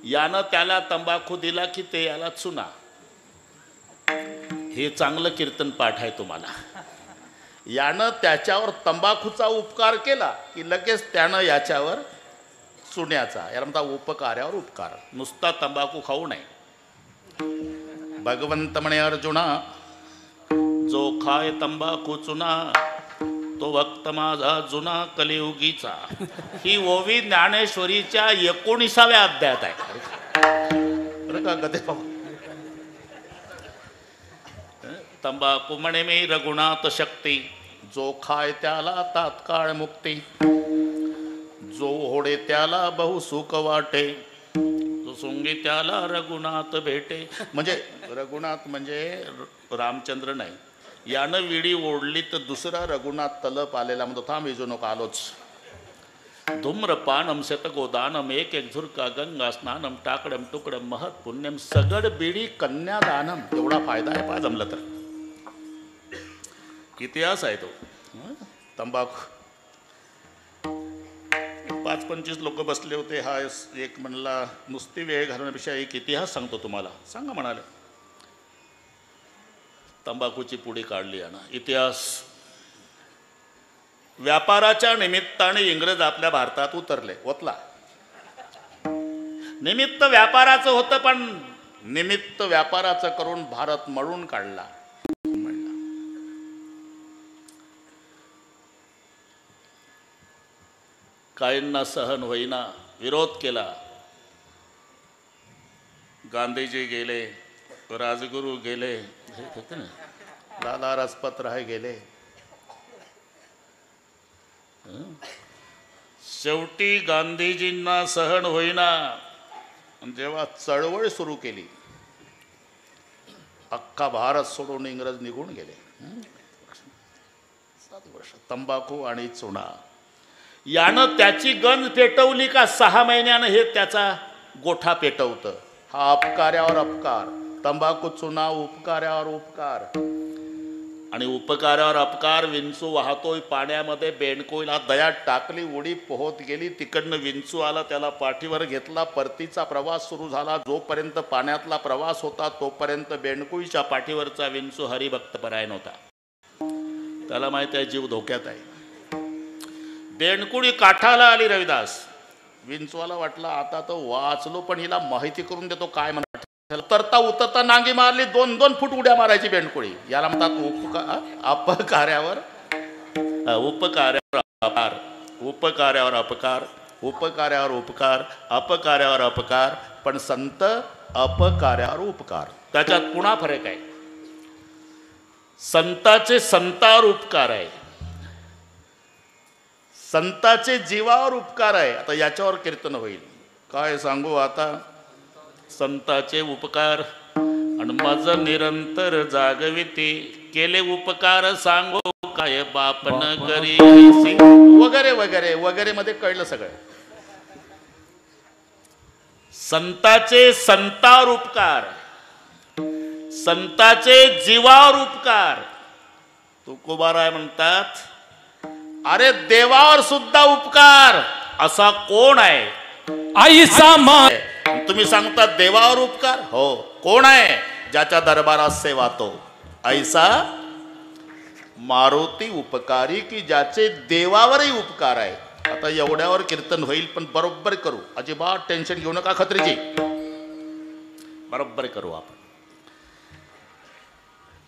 यानं त्याला तंबाखू दिला की ते याला चुना. हे चांगलं कीर्तन पाठ आहे तुम्हाला. यानं त्याच्यावर तंबाखूचा उपकार केला की लगेच त्यानं याच्यावर चुन्याचा, याला म्हणता उपकार्यावर उपकार. नुसता तंबाखू खाऊ नये. भगवंत म्हणे अर्जुना, जो खाय तंबाखू चुना तो भक्त माझा जुना कलियुगीचा. ही ओवी ज्ञानेश्वरीच्या 19व्या अध्यायात आहे. बरं का गदे पाहू. तंबाखू म्हणे मी रघुनाथ शक्ती, जो खाय त्याला तात्काळ मुक्ती, जो होडे त्याला बहु सुख वाटे, जो सोंगे त्याला रघुनाथ भेटे. म्हणजे रघुनाथ म्हणजे रामचंद्र नाही. यानं विडी ओढली तर दुसरा रघुनाथ तलप आलेला म्हणतो थांब इजू नको आलोच. धूम्रपानम शतगोदानम एक एक झुरका गंगा स्नानम टाकडम टुकडम महत् पुण्यम सगड बिडी कन्यादानम. एवढा फायदा आहे पहा जमलं तर. इतिहास आहे तो तंबाखू. 5-25 लोक बसले होते. हा एक म्हणला नुसती वेळ घालवण्यापेक्षा एक इतिहास सांगतो तुम्हाला. सांगा म्हणाले. तंबाखूची पुडी काढली आहे ना. इतिहास. व्यापाराच्या निमित्ताने इंग्रज आपल्या भारतात उतरले. ओतला निमित्त व्यापाराचं होतं पण निमित्त व्यापाराचं करून भारत मळून काढला. काहींना सहन होईना, विरोध केला. गांधीजी गेले, राजगुरू गेले, लाला लाजपत राय गेले. शेवटी गांधीजींना सहन होईना. जेव्हा चळवळ सुरू केली, अख्खा भारत सोडून इंग्रज निघून गेले. 7 वर्ष तंबाखू आणि चुना. यानं त्याची गंज पेटवली का 6 महिन्यानं हे त्याचा गोठा पेटवतं. हा अपकार्यावर अपकार. तंबाखू चुना उपकार्यावर उपकार. आणि उपकार्यावर अपकार. विंचू वाहतोय पाण्यामध्ये, बेंडकोईला दयात टाकली, उडी पोहत गेली. तिकडनं विंचू आला, त्याला पाठीवर घेतला. परतीचा प्रवास सुरू झाला. जोपर्यंत पाण्यातला प्रवास होता तोपर्यंत बेंडकोईच्या पाठीवरचा विंचू हरिभक्तपरायण होता. त्याला माहिती आहे जीव धोक्यात आहे. बेंडकुळी काठाला आली. रविदास विंचवाला वाटला आता तो वाचलो पण हिला माहिती करून देतो काय म्हणत. उतरता उतरता नांगी मारली. 2-2 फूट उड्या मारायची बेंडकुळी. याला म्हणतात अपकार्यावर उपकार्यावर अपकार. उपकार्यावर अपकार, उपकार्यावर उपकार, अपकार्यावर अपकार. पण संत अपकार्यावर उपकार. त्याच्यात पुन्हा फरक आहे. संताचे संतावर उपकार आहे, संताचे जीवावर उपकार आहे. आता याच्यावर कीर्तन होईल. काय सांगू आता. संताचे उपकार आणि माझं निरंतर जागविती केले उपकार सांगो काय बापन करी वगैरे वगैरे वगैरे मध्ये कळलं सगळं. संताचे संतावर उपकार, संताचे जीवावर उपकार. तुकोबाराय म्हणतात अरे देवावर सुद्धा उपकार असा कोण आहे. आईसा मान. तुम्ही सांगता देवावर उपकार. हो, कोण आहे ज्याच्या दरबारात सेवा तो. ऐसा मारुती उपकारी की ज्याचे देवावरही उपकार आहे. आता एवढ्यावर कीर्तन होईल पण बरोबर करू. अजिबात टेन्शन घेऊ नका खत्रीजी. बरोबर करू आपण.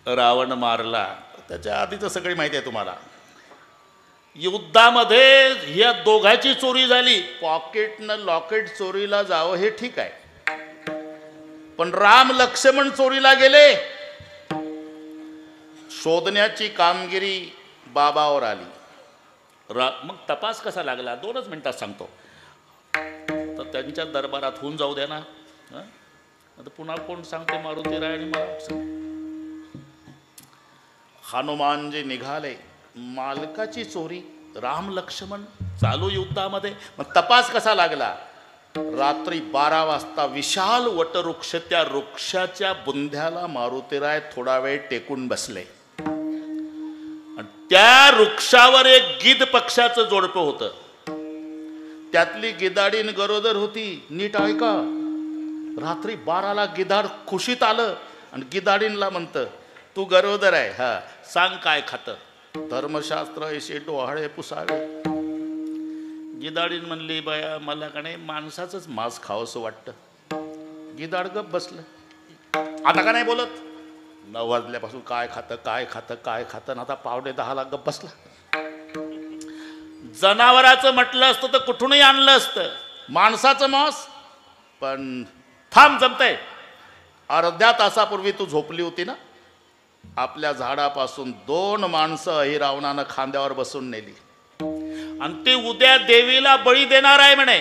रावण मारला त्याच्या आधीच सगळी माहिती आहे तुम्हाला. युद्धामध्ये या दोघांची चोरी झाली. पॉकेटनं लॉकेट चोरीला जावं हे ठीक आहे, पण राम लक्ष्मण चोरीला गेले. शोधण्याची कामगिरी बाबावर आली. मग तपास कसा लागला 2च मिनिटात सांगतो. तर त्यांच्या दरबारात होऊन जाऊ द्या ना. आता पुन्हा कोण सांगते मारुतीराय आणि मला. हनुमानजी निघाले. मालकाची चोरी, राम लक्ष्मण चालू युद्धामध्ये. मग तपास कसा लागला. रात्री 12 वाजता विशाल वटवृक्ष, त्या वृक्षाच्या बुंध्याला मारुतीराय थोडा वेळ टेकून बसले. आणि त्या वृक्षावर एक गिध पक्षाचं जोडपं होतं. त्यातली गिधाडीन गरोदर होती. नीट ऐका. रात्री 12ला गिधाड खुशीत आलं आणि गिधाडींना म्हणतं, तू गरोदर आहे, हा सांग काय खातं. धर्मशास्त्र ऐसे डोहाळे पुसावे. गिधाडीन म्हणली, बाया मला का नाही माणसाचंच मांस खावंसं वाटतं. गिधाड गप बसलं, आता का नाही बोलत. 9 वाजल्यापासून काय खातं काय खातं काय खातं, आता 9:45ला गप बसला. जनावराचं म्हटलं असतं तर कुठूनही आणलं असतं, माणसाचं मांस. पण थांब, जमतंय. अर्ध्या तासापूर्वी तू झोपली होती ना, आपल्या झाडापासून 2 माणसं अहिरावणानं खांद्यावर बसून नेली आणि ते उद्या देवीला बळी देणार आहे म्हणे.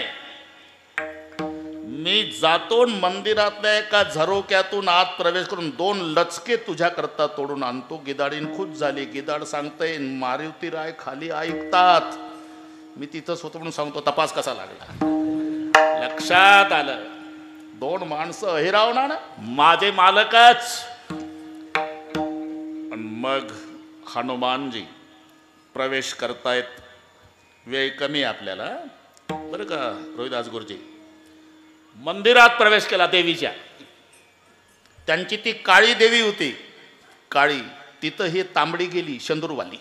मी जातो मंदिरातल्या एका झरोक्यातून आत प्रवेश करून 2 लचके तुझ्याकरता तोडून आणतो. गिधाडीन खुश झाली. गिधाड सांगतंय, मारुती राय खाली ऐकतात. मी तिथंच होतो म्हणून सांगतो, तपास कसा लागला. लक्षात आलं, 2 माणसं अहिरावणार ना, माझे मालकच. मग हनुमानजी प्रवेश करतायत. वेळ कमी आपल्याला बरं का रोहिदास गुरुजी. मंदिरात प्रवेश केला देवीच्या. त्यांची ती काळी देवी होती, काळी. तिथं ही तांबडी गेली, शंदूरवाली.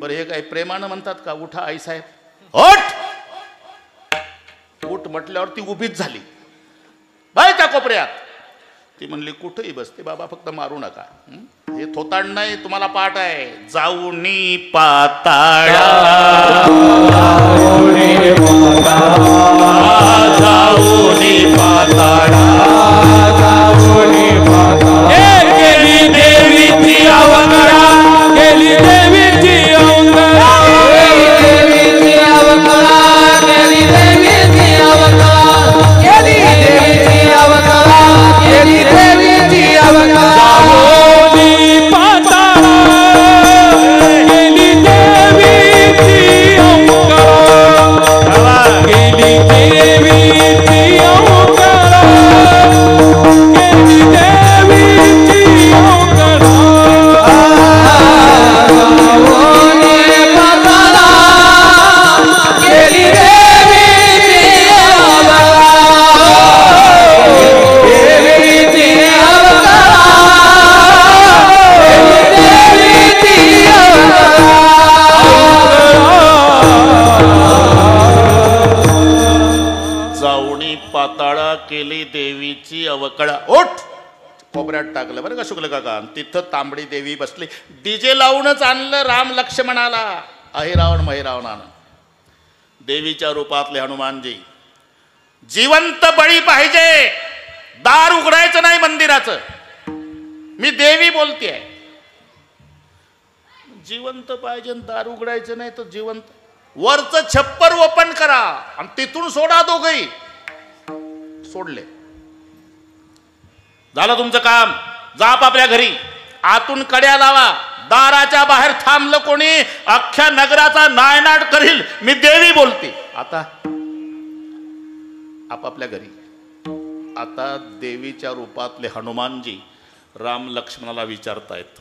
बरं, हे काय प्रेमानं म्हणतात का, उठा आईसाहेब, उठ उठ म्हटल्यावर ती उभीच झाली. बाय त्या कोपऱ्यात. ती म्हणली, कुठेही बसते बाबा, फक्त मारू नका. हे थोतांड नाही, तुम्हाला पाठ आहे. जाऊनी पाताळा, जाऊनी पाताळा, गेली देवीची अवकळा, गेली देवीची अवकळा, गेली अवकळा, गेली देवीची अवकळा, गेली देवीची अवकळा, गेली देवीची अवकळा. जाऊनी पाताळा, गेली देवीची अवकळा, गेली देवीची अवकळा, गेली देवीची अवकळा. जाऊनी पाताळा, गेली देवीची जाऊनी पाताळा केली देवीची अवकळा. ओठ कोपऱ्यात टाकलं बरं का शुक्ल काका. तिथं तांबडी देवी बसली. डीजे लावूनच आणलं राम लक्ष्मणाला अहिरावण महिरावणानं. देवीच्या रूपातले हनुमानजी, जिवंत बळी पाहिजे, दार उघडायचं नाही मंदिराचं. मी देवी बोलतेय, जिवंत पाहिजे, दार उघडायचं नाही तर जिवंत. वरचं छप्पर ओपन करा आणि तिथून सोडा दोघही. सोडले, झालं तुमचं काम. जा आपापल्या घरी. आतून कड्या लावा. दाराच्या बाहेर थांबलं कोणी, अख्ख्या नगराचा नायनाट करील. मी देवी बोलते. आता आपापल्या घरी. आता देवीच्या रूपातले हनुमानजी राम लक्ष्मणाला विचारतायत,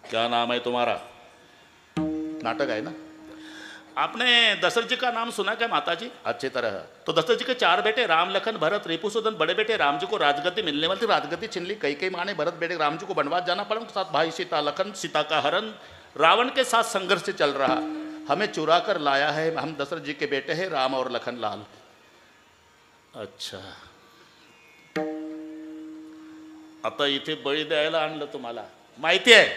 क्या नाम है तुम्हारा? नाटक है ना. आपने दशरथ जी का नाम सुना क्या माताजी? अच्छी तरह. तो दशरथ जी के 4 बेटे राम लखन भरत रिपुसुदन, बड़े बेटे राम जी को राजगद्दी मिलने वाली थी, राजगद्दी छीन ली. कई माने भरत बेटे राम जी को वनवास जाना पड़ा, उनके साथ भाई सीता लखन, सीता का हरण. रावण के साथ संघर्ष चल रहा, हमें चुरा कर लाया है. हम दशरथ जी के बेटे हैं राम और लखन लाल. अच्छा, आता इथे बळी द्यायला आणलं तुम्हाला. माहिती आहे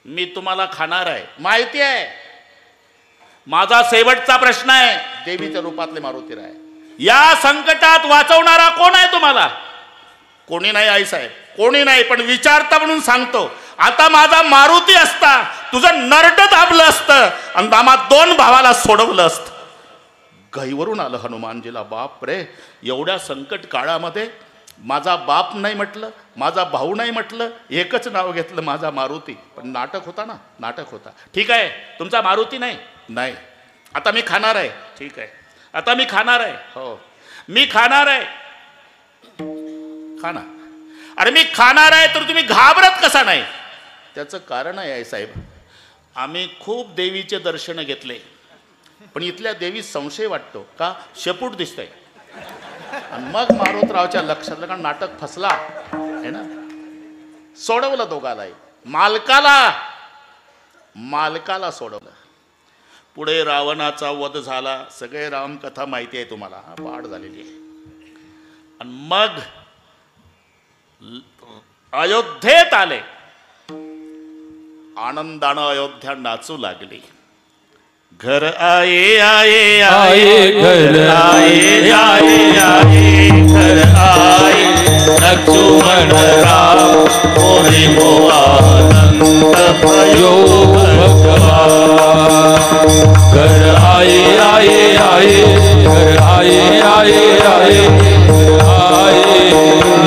मी तुम्हाला खाणार आहे, माहिती आहे. माझा शेवटचा प्रश्न आहे. देवीच्या रूपातले मारुती राय, या संकटात वाचवणारा कोण आहे तुम्हाला? कोणी नाही आई साहेब, कोणी नाही. पण विचारता म्हणून सांगतो, आता माझा मारुती असता तुझं नरट दाबलं असतं आणि आम्हा 2 भावाला सोडवलं असतं. घाईवरून आलं हनुमानजीला. बाप रे, एवढ्या संकट काळामध्ये माझा बाप नाही म्हटलं, माझा भाऊ नाही म्हटलं, एकच नाव घेतलं, माझा मारुती. पण नाटक होता ना, नाटक होता. ठीक आहे, तुमचा मारुती नाही. नाही, आता मी खाणार आहे. ठीक आहे, आता मी खाणार आहे. हो, मी खाणार आहे. खाना. अरे मी खाणार आहे तर तुम्ही घाबरत कसा नाही? त्याचं कारण आहे साहेब, आम्ही खूप देवीचे दर्शन घेतले, पण इथल्या देवी संशय वाटतो का, शेपूट दिसतंय. आणि मग मारुतरावच्या लक्षात आलं, कारण नाटक फसला आहे ना. सोडवलं दोघालाही, मालकाला सोडवलं. पुढे रावणाचा वध झाला, सगळे रामकथा माहिती आहे तुम्हाला, पाठ झालेली आहे. आणि मग अयोध्येत आले, आनंदानं अयोध्या नाचू लागली. घर आये आये आये घर आये आये आये घर आये लक्ष्मण राम मोरे आनंद भयो भगवान. घर आए आए आए घर आए आए आए घर आए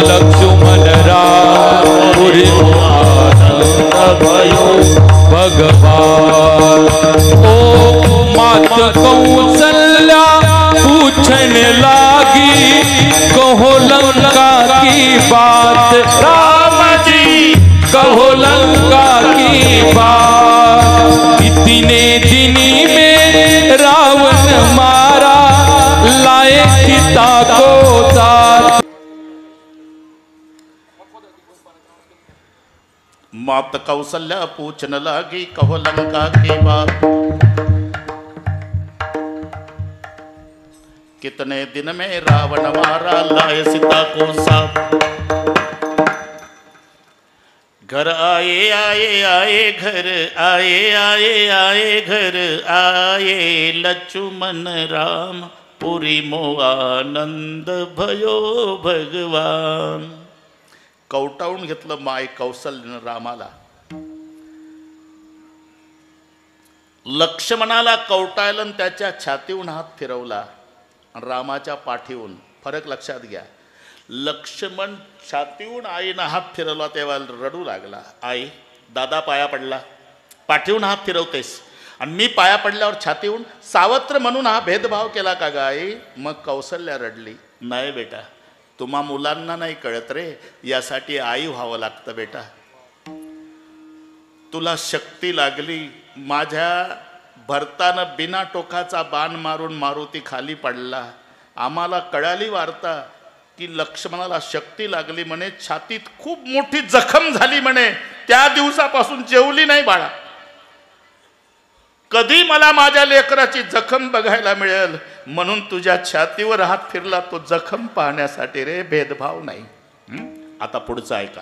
लक्ष्मण राम मोरे आनंद भयो भगवान. ओ मात कौशल्या पूछन लागी कहो लंका की बात. राम जी कहो लंका की बात. इतने दिनी में रावण मारा लाए सीता को साथ. मात कौशल्या पूछन लागी कहो लंका की बात. कितने दिन में रावण मारा लाए सीता को साथ. घर आए आए आए घर आए आए आए घर आए लक्ष्मण राम पुरी मोआनंद भयो भगवान. कवटाळून घेतलं माय कौशल्यानं रामाला. लक्ष्मणाला कवटाळलं आणि त्याच्या छातीहून हात फिरवला, रामाच्या पाठीहून. फरक लक्षात घ्या. लक्ष्मण छातीहून आईनं हात फिरवला तेव्हा रडू लागला. आई, दादा पाया पडला, पाठीहून हात फिरवतेस आणि मी पाया पडल्यावर छातीहून. सावत्र म्हणून हा भेदभाव केला का ग आई? मग कौशल्या रडली. नाही बेटा, तुम्हा मुलांना नाही कळत रे, यासाठी आई व्हावं लागतं बेटा. तुला शक्ती लागली, माझ्या भरतानं बिना टोकाचा बाण मारून मारुती खाली पडला. आम्हाला कळाली वार्ता की लक्ष्मणाला शक्ती लागली म्हणे, छातीत खूप मोठी जखम झाली म्हणे. त्या दिवसापासून जेवली नाही बाळा. कधी मला माझ्या लेकराची जखम बघायला मिळेल म्हणून तुझ्या छातीवर हात फिरला, तो जखम पाहण्यासाठी रे, भेदभाव नाही. आता पुढचं ऐका.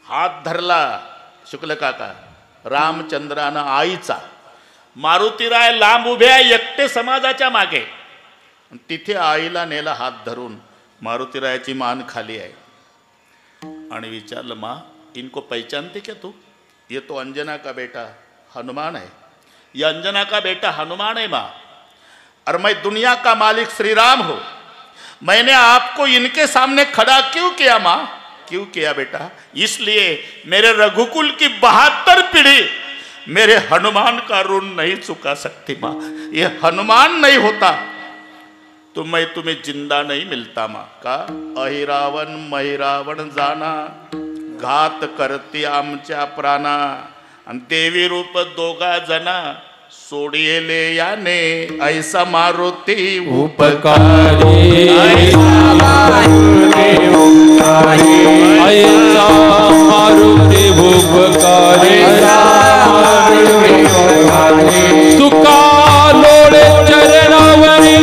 हात धरला शुक्ल काका रामचंद्रानं आईचा. मारुतीराय लांब उभे आहे एकटे समाजाच्या मागे. तिथे आईला नेला हात धरून. मारुतीरायाची मान खाली आहे आणि विचारलं, माँ इनको पहचानते क्या तू? ये तो अंजना का बेटा हनुमान है. ये अंजना का बेटा हनुमान है माँ. और मैं दुनिया का मालिक श्री राम हूँ. मैंने आपको इनके सामने खड़ा क्यों किया माँ? क्यों किया बेटा? इसलिए मेरे रघुकुल की 72 पीढ़ी मेरे हनुमान का ऋण नहीं चुका सकती माँ. ये हनुमान नहीं होता तो मैं तुम्हें जिंदा नहीं मिलता माँ. का अहिरावण महिरावण जाना घात करती आमच्या प्राणा. आणि देवी रूप दोघा जना सोडिले याने ऐसा मारुती उपकारी. ऐसा मारुती उपकारी. तुका लोळे चरणावरी,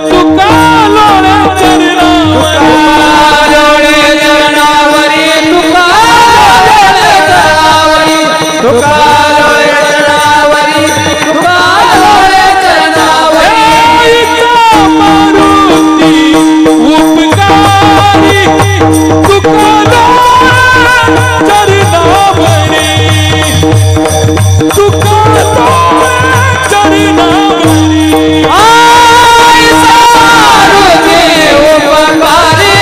तुका लोळे चरणावरी, तुका लोळे चरणावरी, तुका लोळे चरणावरी, तुका लोळे चरणावरी. मारुती उपकारी, तुका लोळे चरणावरी, तुका लोळे चरणावरी. ऐसा मारुती उपकारी.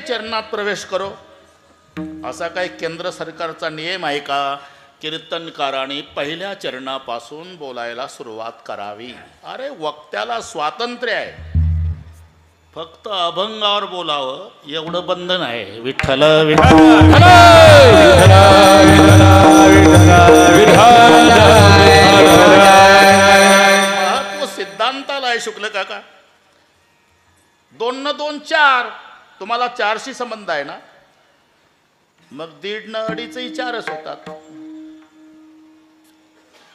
चरणात प्रवेश करो असा काही केंद्र सरकारचा नियम आहे का? कीर्तनकारांनी पहिल्या चरणापासून बोलायला सुरुवात करावी. अरे वक्त्याला स्वातंत्र्य आहे, फक्त अभंगावर बोलावं एवढं बंधन आहे. विठ्ठल विठ्ठल महत्व सिद्धांताला आहे शुक्ल काका. 2 न 2 4. तुम्हाला 4शी संबंध आहे ना, मग 1.5 न 2.5ही 4च होतात,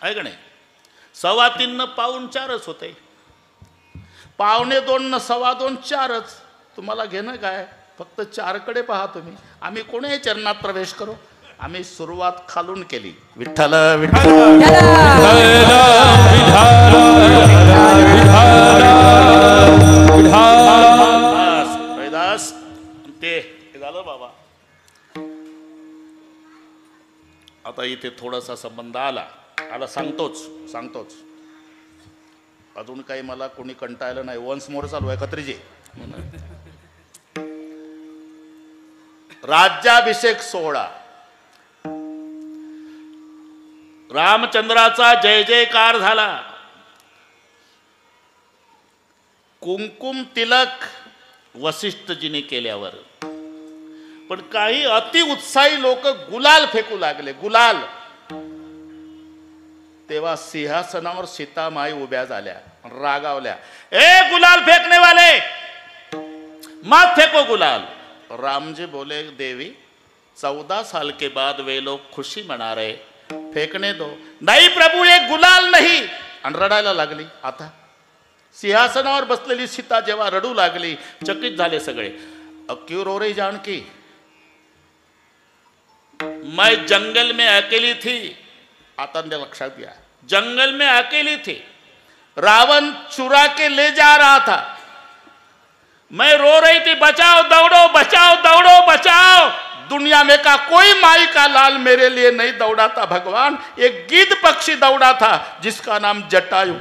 आहे का नाही? 3.25 न 1.25 4च होते. 1.25 न 2.25 4च. तुम्हाला घेणं काय, फक्त 4 कडे पहा तुम्ही. आम्ही कोणीही चरणात प्रवेश करू, आम्ही सुरुवात खालून केली. विठ्ठल विठ्ठल ते झालं बाबा. आता इथे थोडासा संबंध आला सांगतोच. अजून काही मला कोणी कंटाळलं नाही. वन्स मोर चालू आहे कत्रीजी. राज्याभिषेक सोहळा, रामचंद्राचा जय जयकार झाला. कुंकुम तिलक वसिष्ठजीने केल्यावर पण काही अतिउत्साही लोक गुलाल फेकू लागले. गुलाल. तेव्हा सिंहासनावर सीतामाई उभ्या झाल्या, रागावल्या. ए गुलाल फेकने वाले, मत फेको गुलाल. राम जी बोले, देवी 14 साल के बाद वे लोग खुशी मना रहे, फेकने दो. नाही प्रभू, एक गुलाल नाही. आणि रडायला लागली. आता सिंहासनावर बसलेली सीता जेव्हा रडू लागली, चकित झाले सगळे. क्यों रो रही जानकी? मैं जंगल में अकेली थी. आता लक्षात घ्या, जंगल में अकेली थी, रावण चुरा के ले जा रहा था, मैं रो रही थी, बचाओ दौड़ो बचाओ दौड़ो बचाओ. दुनिया में का कोई माई का लाल मेरे लिए नहीं दौड़ा था भगवान. एक गिद्ध पक्षी दौड़ा था जिसका नाम जटायु,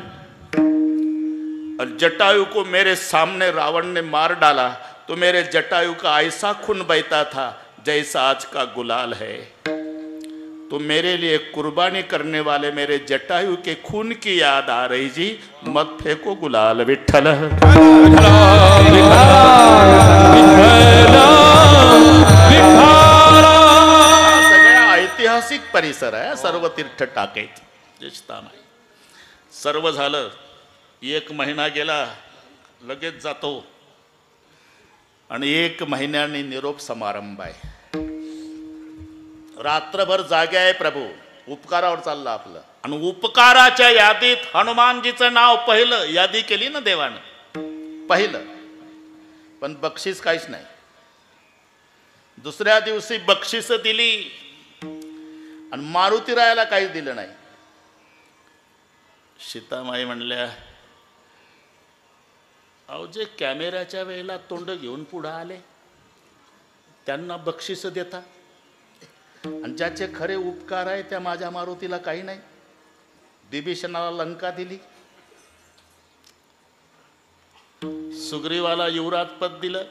और जटायु को मेरे सामने रावण ने मार डाला, तो मेरे जटायु का ऐसा खून बहता था जैसा आज का गुलाल है. तो मेरे लिए कुर्बानी करने वाले मेरे जटायु के खून की याद आ रही जी. मत फेंको गुलाल. विठ्ठल सगळा ऐतिहासिक परिसर आहे. सर्व तीर्थ टाकायचं स्थान आहे. सर्व झालं. 1 महिना गेला, लगेच जातो आणि 1 महिन्याने निरोप समारंभ आहे. रात्रभर जागे आहे प्रभू. उपकारावर चाललं आपलं. आणि उपकाराच्या यादीत हनुमानजीचं नाव पहिलं. यादी केली ना देवानं, पहिलं. पण बक्षीस काहीच नाही. दुसऱ्या दिवशी बक्षीस दिली आणि मारुतीरायाला काहीच दिलं नाही. सीतामाई म्हणल्या, अहो जे कॅमेऱ्याच्या वेळेला तोंड घेऊन पुढे आले त्यांना बक्षीस देता, आणि ज्याचे खरे उपकार आहे त्या माझ्या मारुतीला काही नाही. विभीषणाला लंका दिली, सुग्रीवाला युवराज पद दिलं,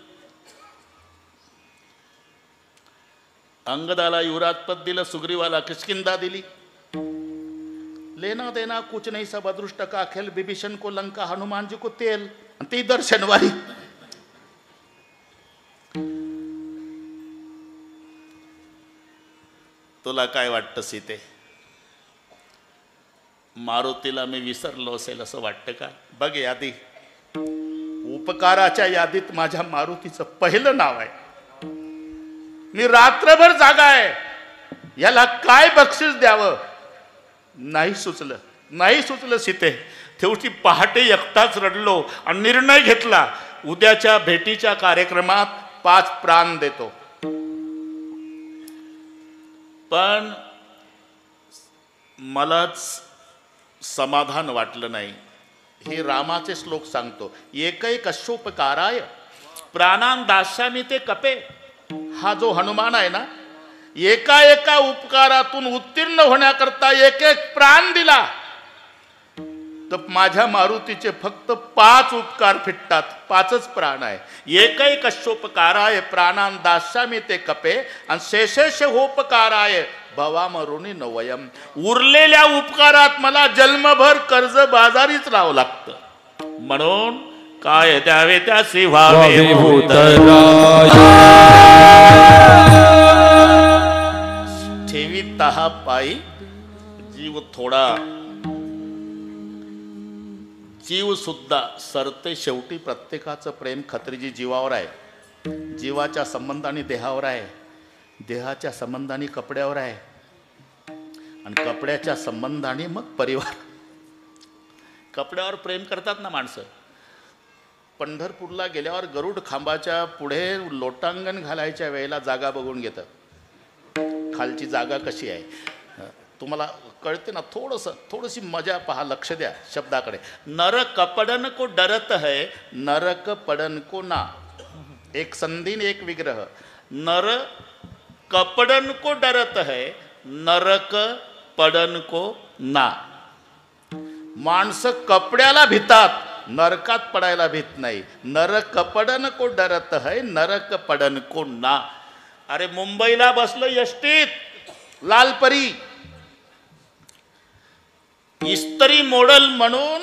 अंगदाला युवराज पद दिलं, सुग्रीवाला किष्किंधा दिली. लेना देना कुछ नहीं, सब अदृष्ट का खेल. विभीषण को लंका, हनुमान जी को तेल. ती दर शनिवारी. तुला काय वाटतं सीते? मारुतीला मी विसरलो असेल असं वाटतं का? बघ यादी. उपकाराच्या यादीत माझ्या मारुतीचं पहिलं नाव आहे. मी रात्रभर जागा आहे. याला काय बक्षीस द्यावं नाही सुचलं सीते. तेवढी पहाटे एकटाच रडलो आणि निर्णय घेतला, उद्याच्या भेटीच्या कार्यक्रमात 5 प्राण देतो. पण मलाच समाधान वाटलं नाही. हे रामाचे श्लोक सांगतो. एकैकशोपकाराय प्राणान दास्यामि ते कपे. हा जो हनुमान आहे ना, एका एका उपकारातून उत्तीर्ण होण्याकरता 1-1 प्राण दिला. तर माझ्या मारुतीचे फक्त 5 उपकार फिटतात. 5च प्राण आहे. एकही कशोपकाराय प्राणान दास्यामी ते कपे आणि शेषेश होपकाराय भवा मरुनी नवयम. उरलेल्या उपकारात मला जन्मभर कर्ज बाजारीच राहावं लागतं. म्हणून काय द्यावे त्यासी व्हावे ठेवी तहा पायी जीव थोडा. जीव सुद्धा सरते शेवटी. प्रत्येकाचं प्रेम खत्रीजी जीवावर आहे. जीवाच्या संबंधाने देहावर आहे. देहाच्या संबंधाने कपड्यावर आहे. आणि कपड्याच्या संबंधाने मग परिवार. कपड्यावर प्रेम करतात ना माणसं. पंढरपूरला गेल्यावर गरुड खांबाच्या पुढे लोटांगण घालायच्या वेळेला जागा बघून घेतं. खालची जागा कशी आहे तुम्हाला कळते ना. थोडीशी मजा पहा. लक्ष द्या शब्दाकडे. नर कपडन को डरत है नरक पडन को ना. एक संधीन एक विग्रह. नर कपडन को डरत है नरक पडन को ना. माणसं कपड्याला भितात, नरकात पडायला भीत नाही. नर कपडन को डरत है नरक पडन को ना. अरे मुंबईला बसलो एसटीत, लालपरी इस्त्री मॉडेल म्हणून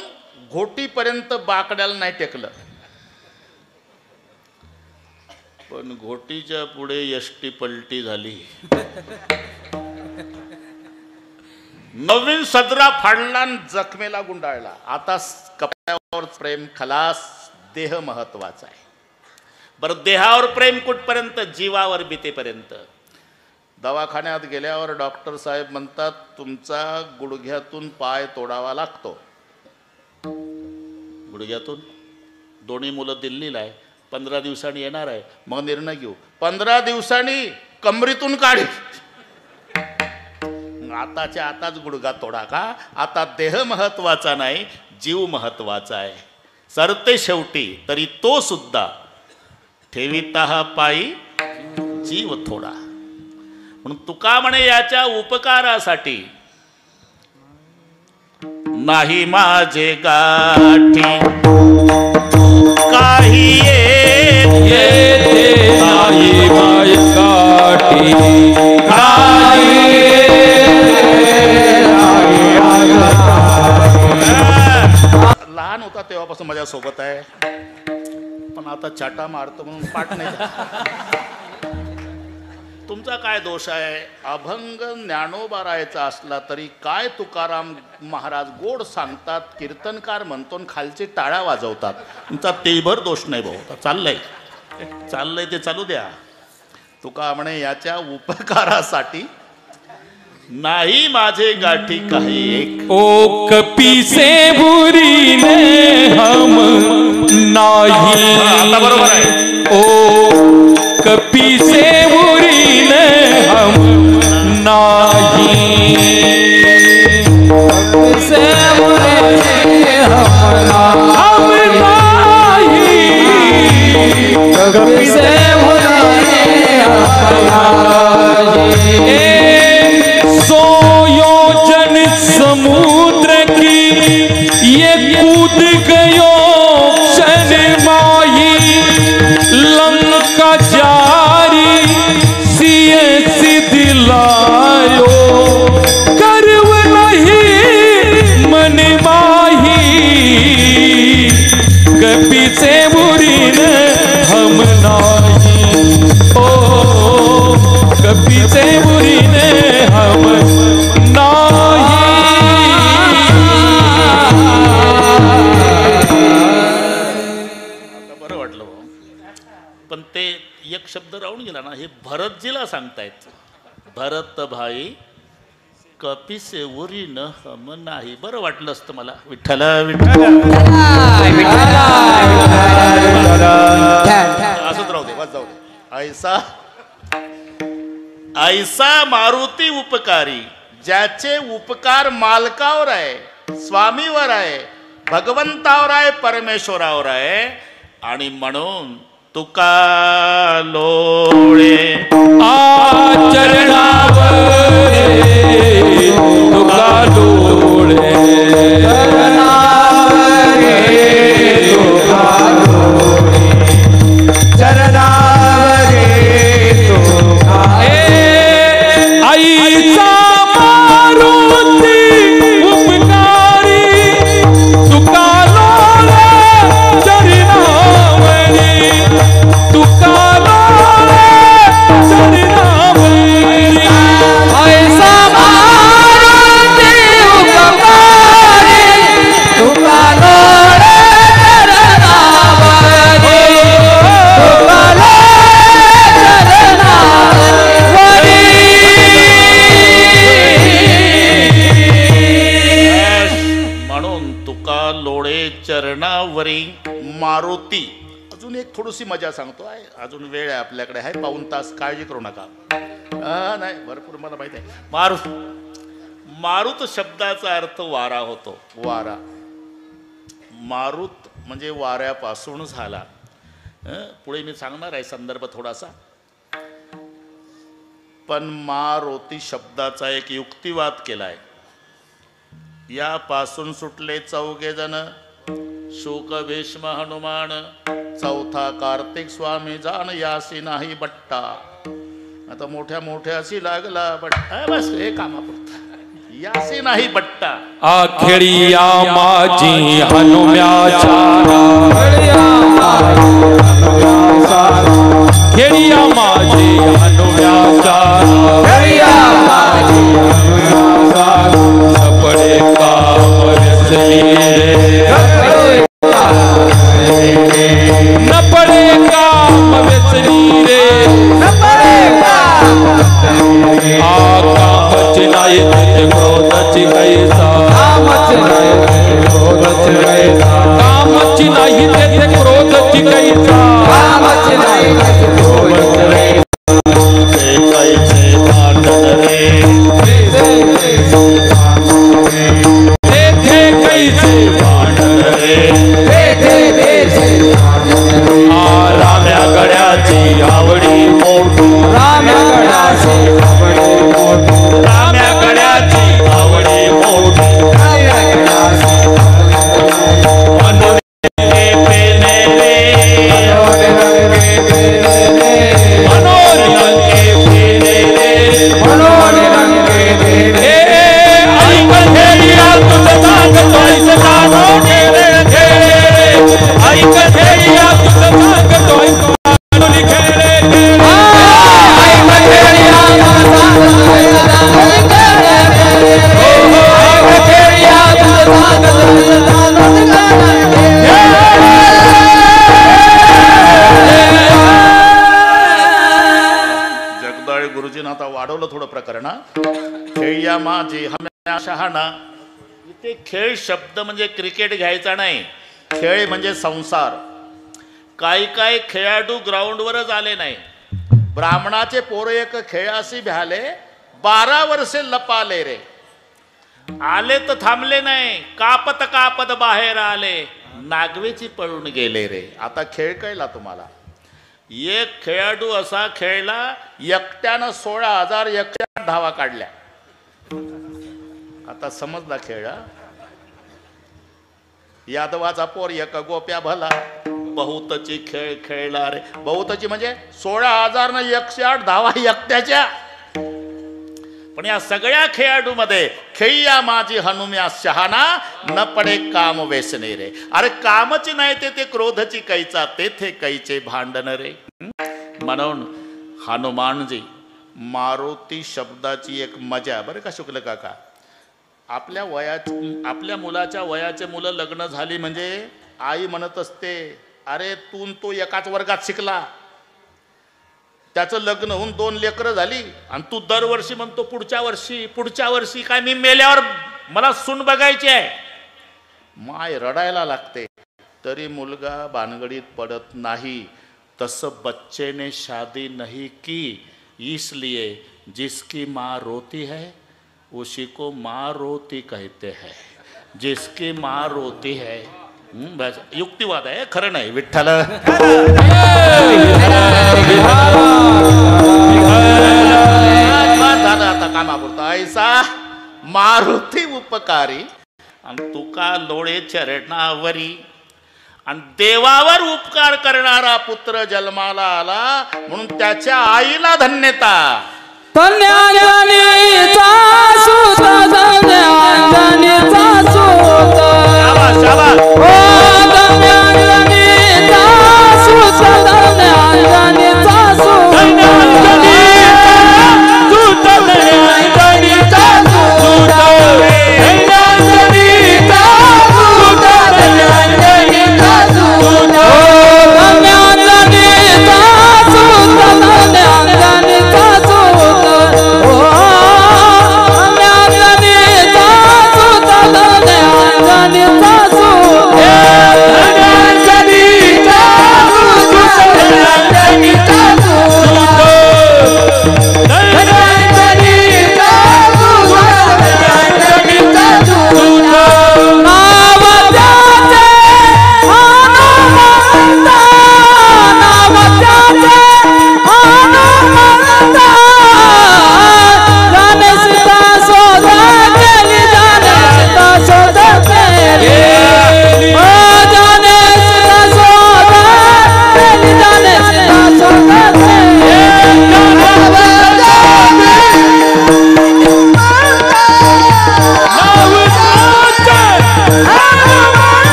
घोटीपर्यंत बाकड्याला नाही टेकलं. पण घोटीच्या पुढे एसटी पलटी झाली. नवीन सदरा फाडला, जखमेला गुंडाळला. आता कपड्यावर प्रेम खलास, देह महत्वाचा आहे. बरं, देहावर प्रेम कुठपर्यंत? जीवावर भीतीपर्यंत. दवाखान्यात गेल्यावर डॉक्टर साहेब म्हणतात तुमचा गुडघ्यातून पाय तोडावा लागतो. गुडघ्यातून. दोन्ही मुलं दिल्लीला आहे, 15 दिवसांनी येणार आहे, मग निर्णय घेऊ. 15 दिवसांनी कमरीतून काढ. आताच्या आताच गुडघा तोडा का? आता देह महत्वाचा नाही, जीव महत्वाचा आहे. सरते शेवटी तरी तो सुद्धा ठेविता पायी जीव थोडा. म्हणून तुका म्हणे याच्या उपकारासाठी नाही माझे गाठी काही येते नाही माय गाठी लहान होता तेव्हापासून माझ्या सोबत आहे, पण आता चाटा मारतो म्हणून पाठ नाही. तुमचा काय दोष आहे? अभंग ज्ञानोबा राहायचा असला तरी काय तुकाराम महाराज गोड सांगतात, कीर्तनकार म्हणतो, खालचे टाळ्या वाजवतात. तुमचा तेभर दोष नाही भाऊ. चाललंय ते चालू द्या. तुका म्हणे याच्या उपकारासाठी नाही माझे गाठी काही एक. ओ कपी से बुरी ने हम नाही. आता बरोबर आहे. ओ कपी से बुरी ने हम नाही. से बुरी हम नाही. कपी से बुरी हम नाही. सोयोजन समुद्र की ये कूद गयो क्षण माही. लंका जारी सिए सिदिलायो गर्व नहीं मन माही. कपी से बुरी न हम नाही. ओ कपी से बुरी न हम नाही. बरं वाटलं भाऊ, पण ते एक शब्द राहून गेला ना. हे भरतजीला सांगतायत. भरत भाई कपी से उरी न हम नाही. बरं वाटलं असतं मला. विठ्ठल विठ्ठल असंच राहू दे, बस जाऊ दे. ऐसा मारुती उपकारी, ज्याचे उपकार मालकावर आहे, स्वामीवर आहे, भगवंतावर आहे, परमेश्वरावर आहे. आणि म्हणून तुका लोळे आचरणावर तुका लोळे चरणावरी मारुती. अजून एक थोडीशी मजा सांगतो आहे, अजून वेळ आहे आपल्याकडे, आहे पाऊण तास, काळजी करू नका. नाही भरपूर मला माहिती आहे. मारुत शब्दाचा अर्थ वारा होतो. वारा, मारुत म्हणजे वाऱ्यापासून झाला. पुढे मी सांगणार आहे संदर्भ थोडासा. पण मारुती शब्दाचा एक युक्तिवाद केलाय. यापासून सुटले चौघे जण, शुक भीष्म हनुमान, चौथा कार्तिक स्वामी जाण, यासी नाही बट्टा. आता मोठ्या मोठ्याशी लागला बट्टा, बस हे कामापुरता, यासी नाही बट्टा. खेळिया माझी हनुम्याचा, खेळिया माझी हनुम्याचा, सपडे काम व्यसनी रे, नपडे काम व्यसनी रे, कामच नाही ते क्रोधची कैसा, कामच नाही ते क्रोधची कैसा, कैसे भांडण रे, कैसे भांडण रे, राम्या गड्याची आवडी मोठी, राम्या गड्याची आवडी मोठी, खेळ्या माझी हम्या शहाणा. इथे खेळ शब्द म्हणजे क्रिकेट घ्यायचा नाही, खेळ म्हणजे संसार. काही खेळाडू ग्राउंडवरच आले नाही. ब्राह्मणाचे पोरं एक खेळाशी भ्याले, 12 वर्षे लपाले रे. आले तर थांबले नाही, कापत कापत बाहेर आले, नागवेची पळून गेले रे. आता खेळ कळला तुम्हाला. एक खेळाडू असा खेळला, एकट्यानं 16,000 एकट्या धावा काढल्या. आता समजला खेळ. यादवाचा पोर एक गोप्या भला, बहुतची खेळ खेळला रे. बहुतची म्हणजे 16,000 न 108 धावा एकट्याच्या. पण या सगळ्या खेळाडूमध्ये खेळ्या माझी हनुम्या शहाणा, न पडे काम वेसने रे. अरे कामच नाही ते क्रोधची कैचा, तेथे कैचे भांडण रे. म्हणून हनुमानजी मारुती शब्दाची एक मजा. बरं का शुक्ल काका, आपल्या मुलाच्या वयाचे मुलं लग्न झाली म्हणजे आई म्हणत असते, अरे तो एकाच वर्गात शिकला, त्याचं लग्न होऊन 2 लेकरं झाली आणि तू दरवर्षी म्हणतो पुढच्या वर्षी काय मी मेल्यावर मला सून बघायची आहे. माय रडायला लागते, तरी मुलगा भानगडीत पडत नाही. तसं बच्चे ने शादी नहीं की, इसलिए जिसकी माँ रोती है उसी को माँ रोती कहते हैं. जिसकी माँ रोती है. बस युक्तिवाद आहे, खरं नाही. विठ्ठल झालं आता कामापुरता. ऐसा मारुती उपकारी आणि तुका लोळे चरणावरी. आणि देवावर उपकार करणारा पुत्र जन्माला आला म्हणून त्याच्या आईला धन्यता.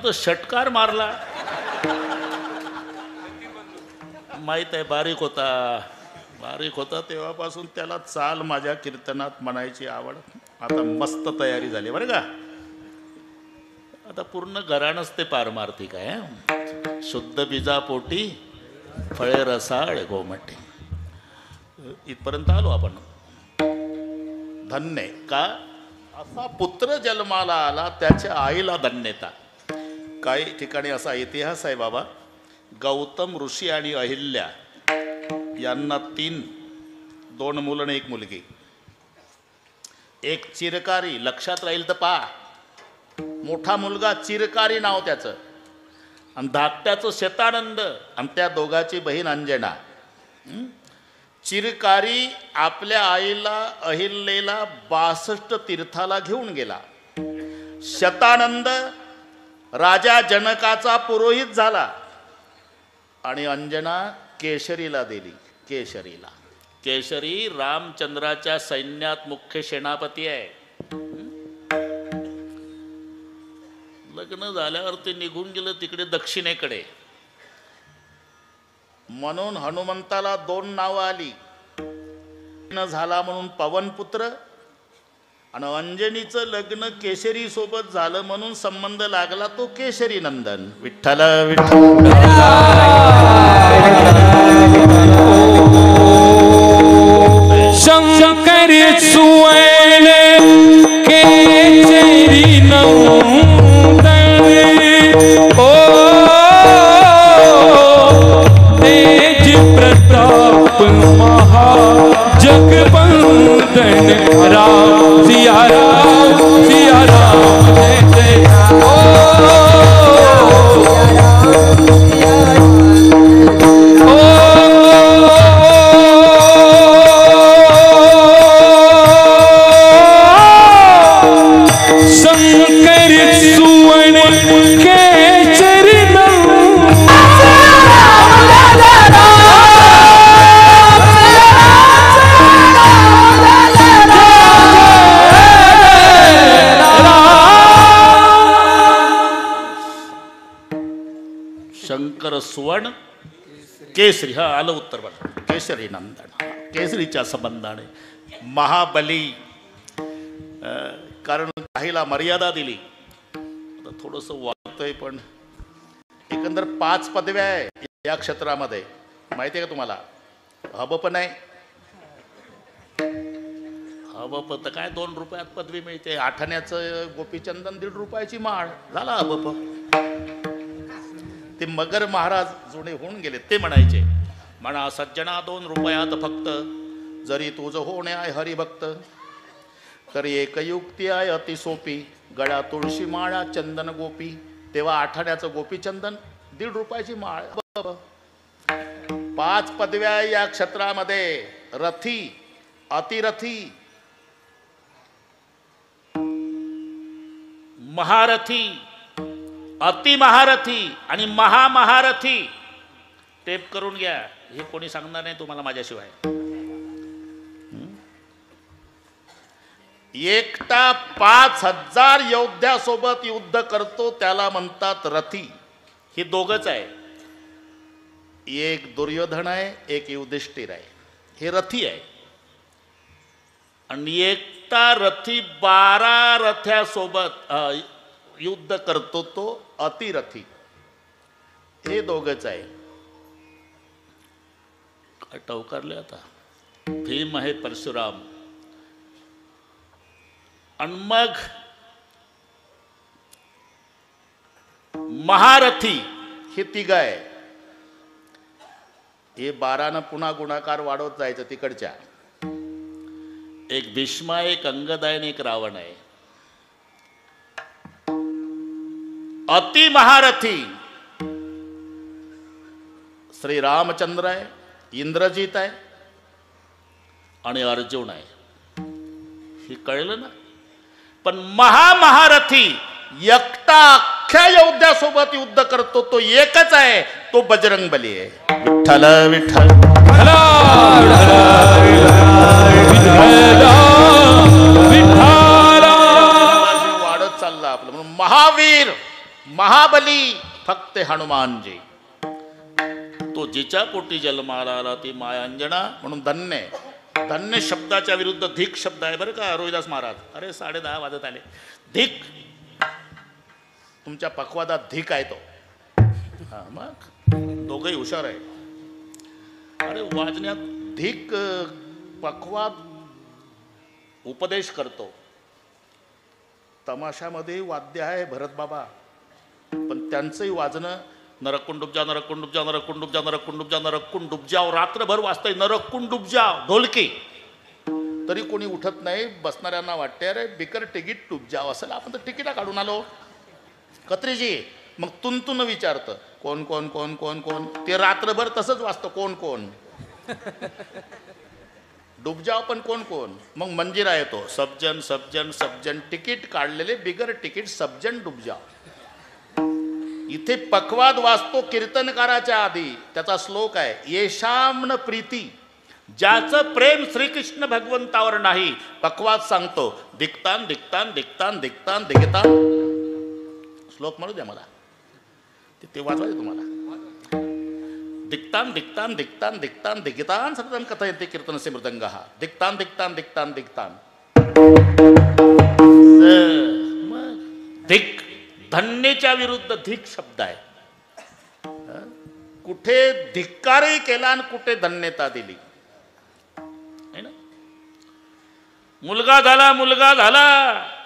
तर षटकार मारला. माहित आहे बारीक होता तेव्हापासून त्याला चाल माझ्या कीर्तनात म्हणायची आवड. आता मस्त तयारी झाली बरं का. आता पूर्ण घराणंच ते पारमार्थिक आहे. शुद्ध बीजापोटी फळे रसाळ गोमटे. इथपर्यंत आलो आपण. धन्य का असा पुत्र जन्माला आला त्याच्या आईला धन्यता. काही ठिकाणी असा इतिहास आहे बाबा. गौतम ऋषी आणि अहिल्या यांना 2 मुलं आणि 1 मुलगी. एक चिरकारी, लक्षात राहील तर पहा. मोठा मुलगा चिरकारी नाव त्याचं, आणि धाकट्याचं शतानंद, आणि त्या दोघाची बहीण अंजना. चिरकारी आपल्या आईला अहिल्याला 62 तीर्थाला घेऊन गेला. शतानंद राजा जनकाचा पुरोहित झाला, आणि अंजना केशरीला दिली. केशरी रामचंद्राच्या सैन्यात मुख्य सेनापती आहे. लग्न झाल्यावर ते निघून गेलं तिकडे दक्षिणेकडे. म्हणून हनुमंताला 2 नावं आली. लग्न झाला म्हणून पवनपुत्र, आणि अंजनीचं लग्न केशरी सोबत झालं म्हणून संबंध लागला तो केशरी नंदन. विठ्ठल विठ्ठल. शंकर सुवर्ण केशरी नंदन ओ तेज प्रताप महा जगबंदन. राम सिया राम जय जय सुवर्ण केसरी. हा आलं उत्तर बघा. केशरी नंदन केसरीच्या संबंधाने महाबली. कारण काहीला मर्यादा दिली. आता थोडंसं वाटतंय पण एकंदर 5 पदव्या आहे या क्षेत्रामध्ये. माहिती आहे का तुम्हाला? हबप नाही. हबप तर काय 2 रुपयात पदवी मिळते. आठाण्याचं गोपीचंदन 1.5 रुपयाची माळ. झाला हबप. ते मगर महाराज जुने होऊन गेले ते म्हणायचे, म्हणा सज्जना 2 रुपयात फक्त, जरी तुझ होणे आहे हरिभक्त, तरी एक युक्ती आहे अति सोपी, गळ्या तुळशी माळा चंदन गोपी. तेव्हा आठाण्याचं गोपीचंदन 1.5 रुपयाची माळ. 5 पदव्या या क्षेत्रामध्ये. रथी, अतिरथी, महारथी, अतिमहारथी आणि महामहारथी. टेप करून घ्या. हे कोणी सांगणार नाही तुम्हाला माझ्याशिवाय. एकटा 5000 योद्ध्यासोबत युद्ध करतो त्याला म्हणतात रथी. ही दोघच आहे. एक दुर्योधन आहे, एक युधिष्ठिर आहे. हे रथी आहे. आणि एकटा रथी 12 रथ्यासोबत युद्ध करतो तो अतिरथी. हे दोघच आहे. काय टवकारले आता. भीम आहे परशुराम, आणि मग महारथी हे 3 आहे. हे 12 पुन्हा गुणाकार वाढवत जायचं तिकडच्या. एक भीष्म आहे, एक अंगद आहे, एक रावण आहे. अति महारथी श्री रामचंद्र आहे, इंद्रजित आहे आणि अर्जुन आहे. हे कळलं ना. पण महामहारथी एकटा अख्ख्या योद्ध्यासोबत युद्ध करतो तो एकच आहे, तो बजरंगबली आहे. विठ्ठल विठ्ठल. वाढत चालला आपलं. म्हणून महावीर महाबली फक्त हनुमानजी. तो जिच्या पोटी जन्माला आला ती माय अंजना म्हणून धन्य आहे. धन्य शब्दाच्या विरुद्ध धिक शब्द आहे बरं का रोहिदास महाराज. अरे 10:30 वाजत आले. धिक, तुमच्या पक्वादात धिक आहे तो. हा मग दोघंही हुशार आहे. अरे वाजण्यात धिक पक्वाद उपदेश करतो. तमाशामध्ये वाद्य आहे भरत बाबा, पण त्यांचंही वाजणं नरकुंडुबजा नरकुंडुबजा नरकुंडुबजा नरकुंडुबजा नरकुंडुबजा रात्रभर वाजतंय नरकुंडुबजा ढोलकी. तरी कोणी उठत नाही. बसणाऱ्यांना वाटते अरे बिकर तिकीट डुबजाव असेल, आपण तर तिकिटा काढून आलो. कत्रीजी मग तुंतून विचारतं कोण कोण कोण कोण कोण. ते रात्रभर तसंच वाजतं कोण कोण. डुबजाव पण कोण कोण. मग मंजिरा येतो सबजन सबजन सबजन तिकीट काढलेले बिगर तिकीट सबजन डुबजाव. इथे पक्वाद वाचतो कीर्तनकाराच्या आधी. त्याचा श्लोक आहे येशाम्न प्रीती, ज्याचं प्रेम श्रीकृष्ण भगवंतावर नाही. पक्वाद सांगतो दिक्तान दिक्तान दिक्तान दिक्तान दिगतान. श्लोक म्हणू द्या मला, ते वाचवायचे तुम्हाला. दिक्तान दिक्तान दिक्तान दिक्तान दिगतान सततं कथयन्ति कीर्तनस्य मृदंगः. दिक्तान दिक्तान दिक्तान दिक्तान. दिक धन्येच्या विरुद्ध धिक शब्द आहे. कुठे धिक्कारही केला आणि कुठे धन्यता दिली. मुलगा झाला मुलगा झाला.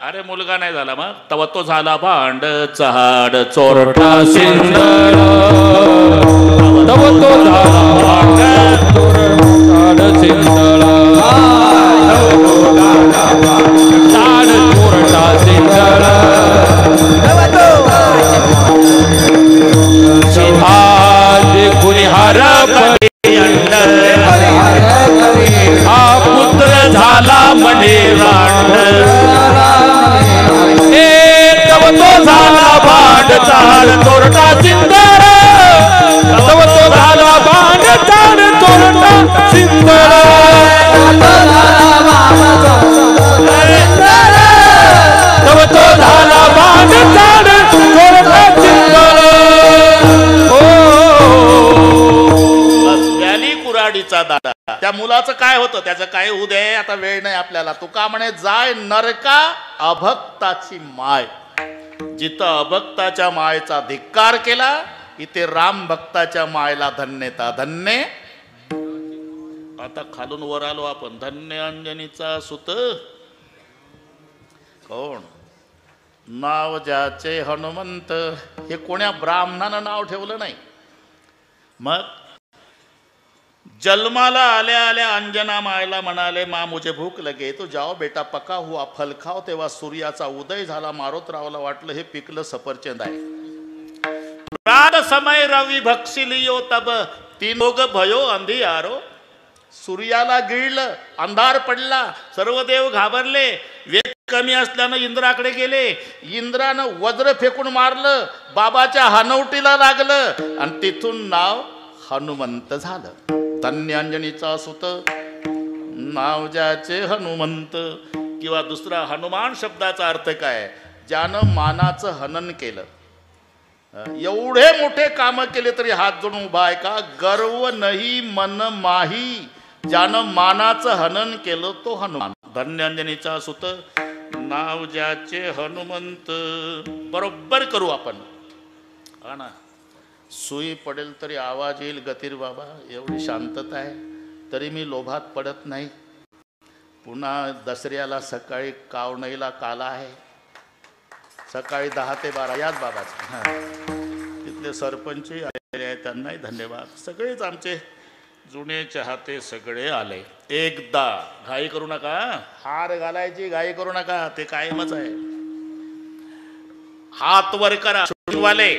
अरे मुलगा नाही झाला मग तव तो झाला भांड चहाड चोरटा सिंदळ. तव तो झाला भांड चोरटा सिंदळ. झाड चोरटा सिंदळ. आज कुणी हरपले हा पुत्र झाला म्हणे रांड. तव तो झाला भांड चाड चोरटा सिंदळ. तव तो झाला भांड चाड चोरटा सिंदळ. तव तो झाला भांड चाड चोरटा सिंदळ. कुराडीचा दादा. त्या मुलाचं काय होतं त्याचं काय होऊ दे, आता वेळ नाही आपल्याला. तुका म्हणे जाय नरका अभक्ताची माय. जिथं अभक्ताच्या मायेचा धिक्कार केला इथे राम भक्ताच्या मायला धन्यता. धन्य. आता खालून वर आलो आपण. धन्य अंजनीचा सुत कोण. नाव ज्याचे हनुमंत. हे कोण्या ब्राह्मणानं नाव ठेवलं नाही. मग जन्माला आल्या आल्या अंजना मायला म्हणाले माँ मुझे भूक लगे. तो जाओ बेटा पका हुआ फल खाओ. तेव्हा सूर्याचा उदय झाला. मारोतरावला वाटलं हे पिकलं सफरचंद आहे. रात समय रवी भक्षिलियो तब तीन लोग भयो अंधियारो. सूर्याला गिळलं, अंधार पडला. सर्व देव घाबरले. वेग कमी असल्यानं इंद्राकडे गेले. इंद्रानं वज्र फेकून मारलं. बाबाच्या हनवटीला लागलं आणि तिथून नाव हनुमंत झालं. धन्य अंजनीचा सुत नाव ज्याचे हनुमंत. किंवा दुसरा हनुमान शब्दाचा अर्थ काय, ज्यानं मानाचं हनन केलं. एवढे मोठे काम केले तरी हात जोडून उभा आहे का. गर्व नाही मन माही. ज्यानं मानाचं हनन केलं तो हनुमान. धन्य अंजनीचा सुत नाव ज्याचे हनुमंत. बरोबर करू आपण. हा ना. सुई पडेल तरी आवाज येईल गतीर बाबा. एवढी शांतता आहे तरी मी लोभात पडत नाही. पुन्हा दसऱ्याला सकाळी कावणईला काला आहे. सकाळी 10 ते 12 याच बाबाचा. तिथले सरपंच आलेले आहेत त्यांनाही धन्यवाद. सगळेच आमचे जुने चाहते सगळे आले. एकदा घाई करू नका. हार घालायची घाई करू नका. ते कायमच आहे. हात वर करा वाले.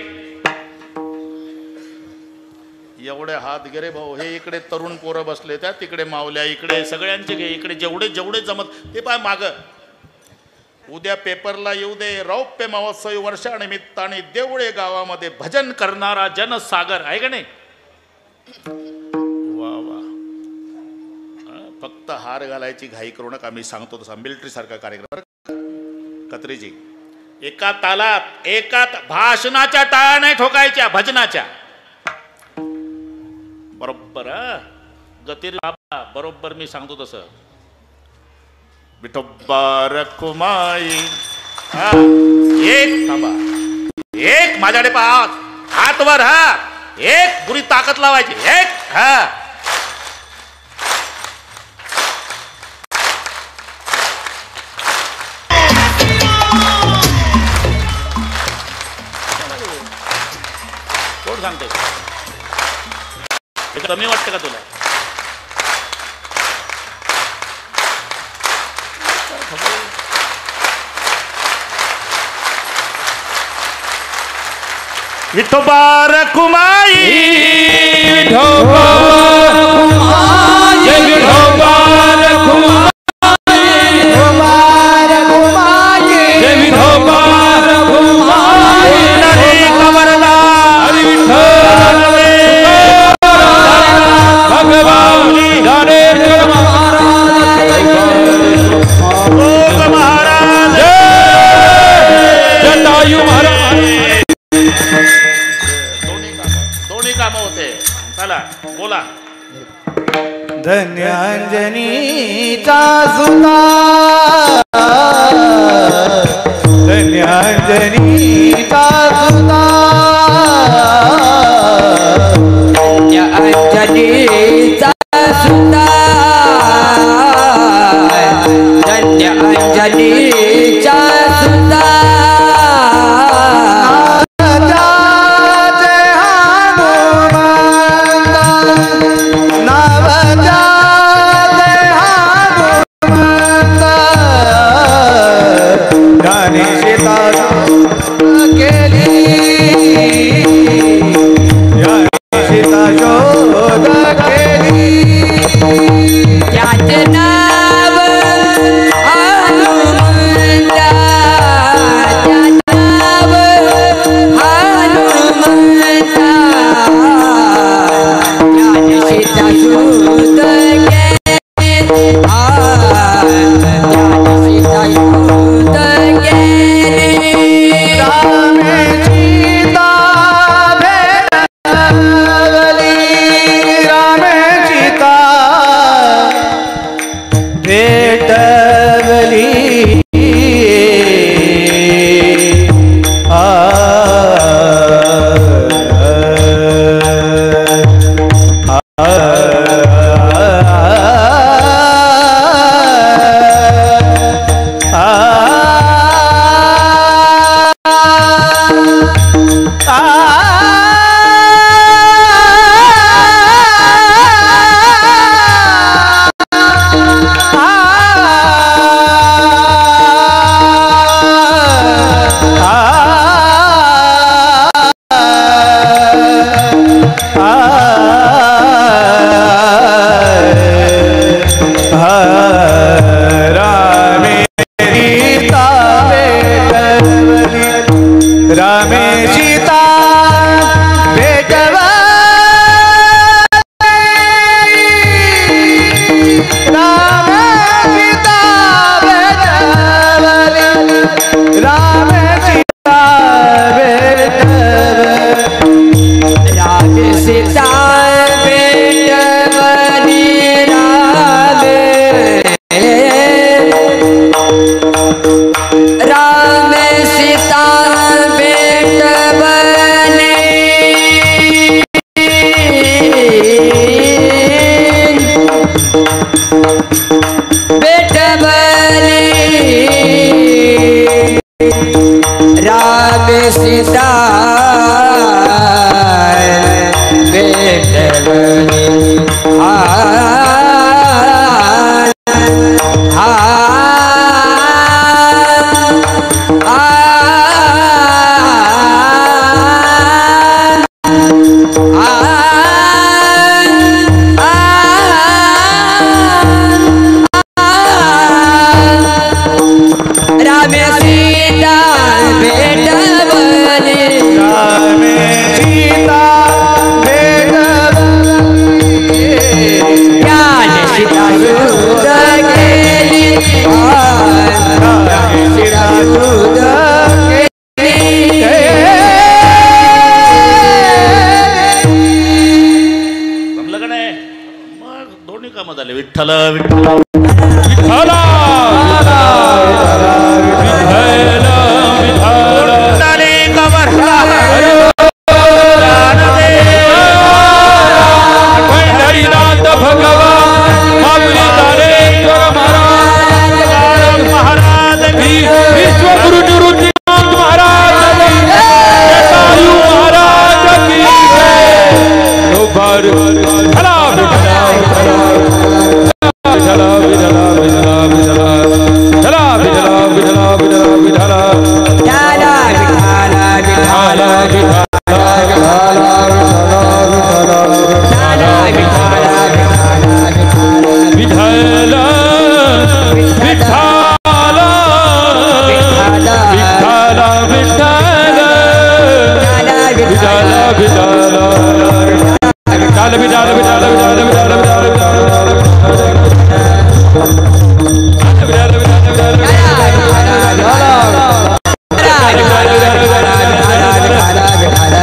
एवढे हात गे रे भाऊ. हे इकडे तरुण पोरं बसले त्या तिकडे मावल्या इकडे सगळ्यांचे घे. इकडे जेवढे जेवढे जमत ते पाय माग. उद्या पेपरला येऊ दे. रौप्य महोत्सवी वर्षानिमित्ताने देवळे गावामध्ये भजन करणारा जनसागर आहे का नाही. वा वा. फक्त हार घालायची घाई करू नका. मी सांगतो तसा मिलिटरी सारखा कार्यक्रम. कत्रीजी एका तालात एका भाषणाच्या टाळ्या नाही ठोकायच्या, भजनाच्या. बरोबर गतीर बाबा, बरोबर मी सांगतो तसं. विठोबा रखुमाई. एक थांबा, एक माझ्याकडे पहा, हात वर. हा एक पुरी ताकद लावायची. एक हा कोण सांगते? हे कमी वाटतं का तुला? विठोबा रखुमाई, विठोबा रखुमाई, विठोबा रखुमाई, विठोबा रखुमाई. नदी कमरला भगवान ज्ञानेश्वर महाराज, जटायू महाराज. दोन्ही काम होते. चला बोला. धन्य अंजनीचा सुता, धन्य अंजनीचा सुता, अंजनीचा सुता, धन्य अंजनीचा सुता. विठ्ठल विठ्ठल विठ्ठला पंढरीनाथ भगवान माऊली दारेश्वर महाराज विश्वगुरु निवृत्तीनाथ महाराज जटायू महाराज की विठ्ठला विठ्ठला विठ्ठला विठ्ठला विठ्ठला विठ्ठला विठ्ठला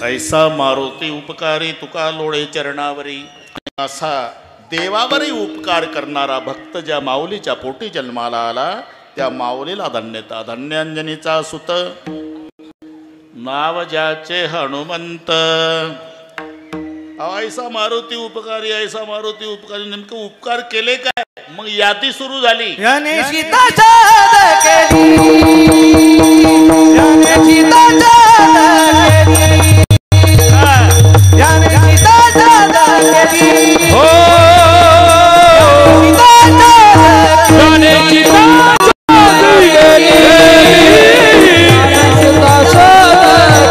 ऐसा मारुती उपकारी तुका लोळे चरणावरी असा देवावरही उपकार करणारा भक्त ज्या माऊलीच्या पोटी जन्माला आला त्या माऊलीला धन्यता. धन्यांजनीचा सुत नाव ज्याचे हनुमंत. ऐसा मारुती उपकारी ऐसा मारुती उपकारी. नेमकं उपकार केले काय? मग यादी सुरू झाली. याने सीता शोध केली, याने सीता शोध केली, याने सीता शोध केली, हो याने सीता शोध केली, सीता शोध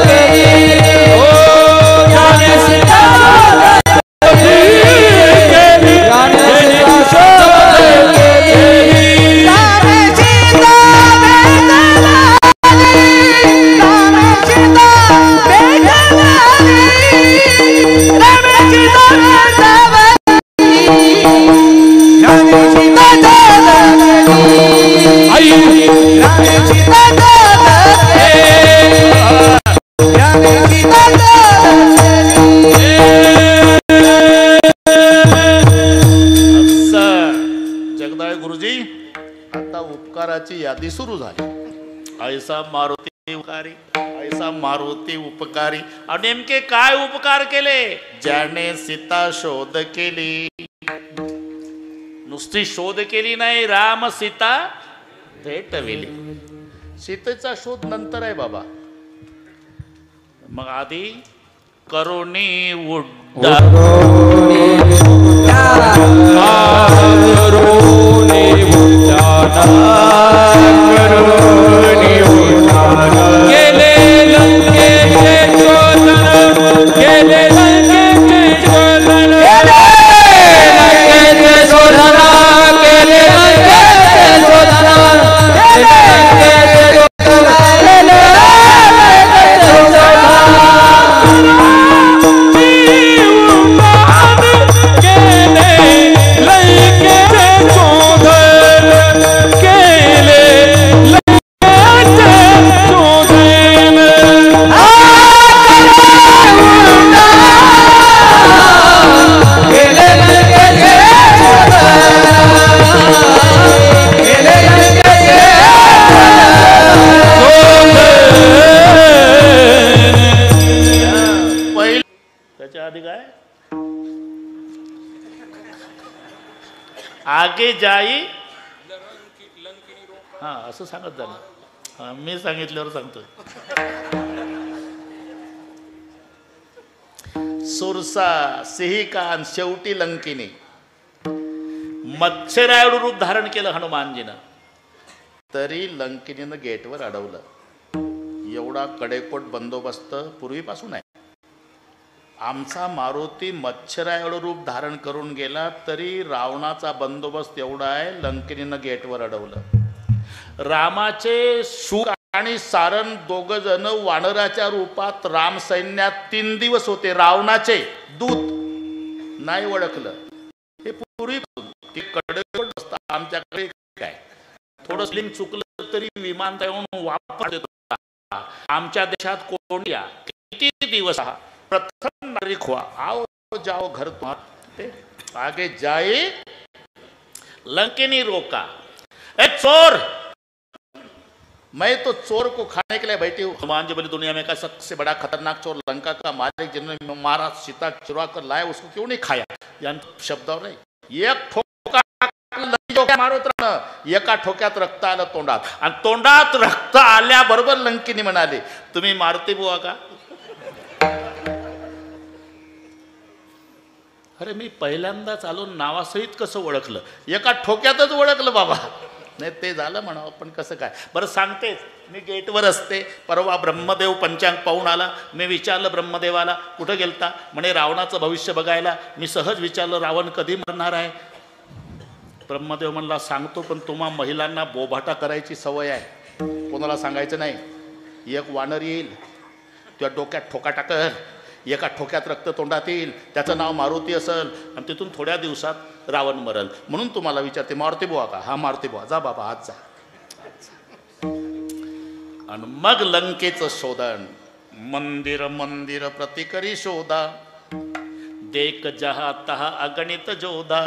केली, हो याने सीता शोध केली, याने सीता शोध केली, याने सीता जगदाळे गुरुजी आता उपकाराची यादी सुरू झाली. ऐसा मारुती उपकारी ऐसा मारुती उपकारी. आणि नेमके काय उपकार केले? ज्याने सीता शोध केली. नुसती शोध केली नाही, राम सीता भेटविली. सीतेचा शोध नंतर आहे बाबा. मग आधी करुणी उड्डाण. केले लंकेचे शोधन, केले लंकेचे शोधन, लंकेचे शोधन, केले लंकेचे शोधन, लंकेचे शोधन, आगे जाई. हा असं सांगत जा ना. मी सांगितल्यावर सांगतो. सुरसा सिंहिकान शेवटी लंकिनी. मत्स्यरायुड रूप धारण केलं हनुमानजीनं, तरी लंकिनीनं गेटवर अडवलं. एवढा कडेकोट बंदोबस्त पूर्वीपासून आहे. आमचा मारुती मत्स्यरायुड रूप धारण करून गेला तरी रावणाचा बंदोबस्त एवढा आहे, लंकिनीनं गेटवर अडवलं. रामाचे शूर आणि सारण दोघ जण वानराच्या रूपात राम सैन्यात 3 दिवस होते. रावणाचे दूत नाही ओळखलं. हे पूर्वी ती कडेकोट बसता आमच्याकडे काय थोडं स्लिंग चुकलं तरी विमानतळ म्हणून वापर देतो. आमच्या देशात कोणत्या किती दिवस प्रथम नागरिक हुआ, आओ जाओ घर तुम्हारे आगे जाए लंकिनी रोका. ए चोर, मैं तो चोर को खाने के लिए बैठी हूँ. हनुमान जी बोले दुनिया में का सबसे बड़ा खतरनाक चोर लंका का मालिक जिन्होंने मारा सीता चुरा कर लाया उसको क्यों नहीं खाया. या शब्दावर नाही, एक ठोका मारत राहणं, एका ठोक्यात रक्त आलं तोंडात, आणि तोंडात रक्त आल्याबरोबर लंकिनी म्हणाले तुम्ही मारुती बुवा का. अरे मी पहिल्यांदाच आलो, नावासहित कसं ओळखलं, एका ठोक्यातच ओळखलं बाबा. नाही ते झालं म्हणावं, पण कसं काय बरं सांगतेच. मी गेटवर असते, परवा ब्रह्मदेव पंचांग पाहून आला. मी विचारलं ब्रह्मदेवाला कुठं गेलता, म्हणे रावणाचं भविष्य बघायला. मी सहज विचारलं रावण कधी मरणार आहे. ब्रह्मदेव म्हणला सांगतो, पण तुम्हा महिलांना बोभाटा करायची सवय आहे, कोणाला सांगायचं नाही. एक वानर येईल, त्या डोक्यात ठोका टाकर, एका ठोक्यात रक्त तोंडात येईल, त्याचं नाव मारुती असेल, आणि तिथून थोड्या दिवसात रावण मरल. म्हणून तुम्हाला विचारते मारुती बुवा का. हा मारुती बुवा, जा बाबा आज जा. आणि मग लंकेचं शोधन. मंदिर मंदिर प्रतिकरी शोधा, देख जहा तहा अगणित जोधा.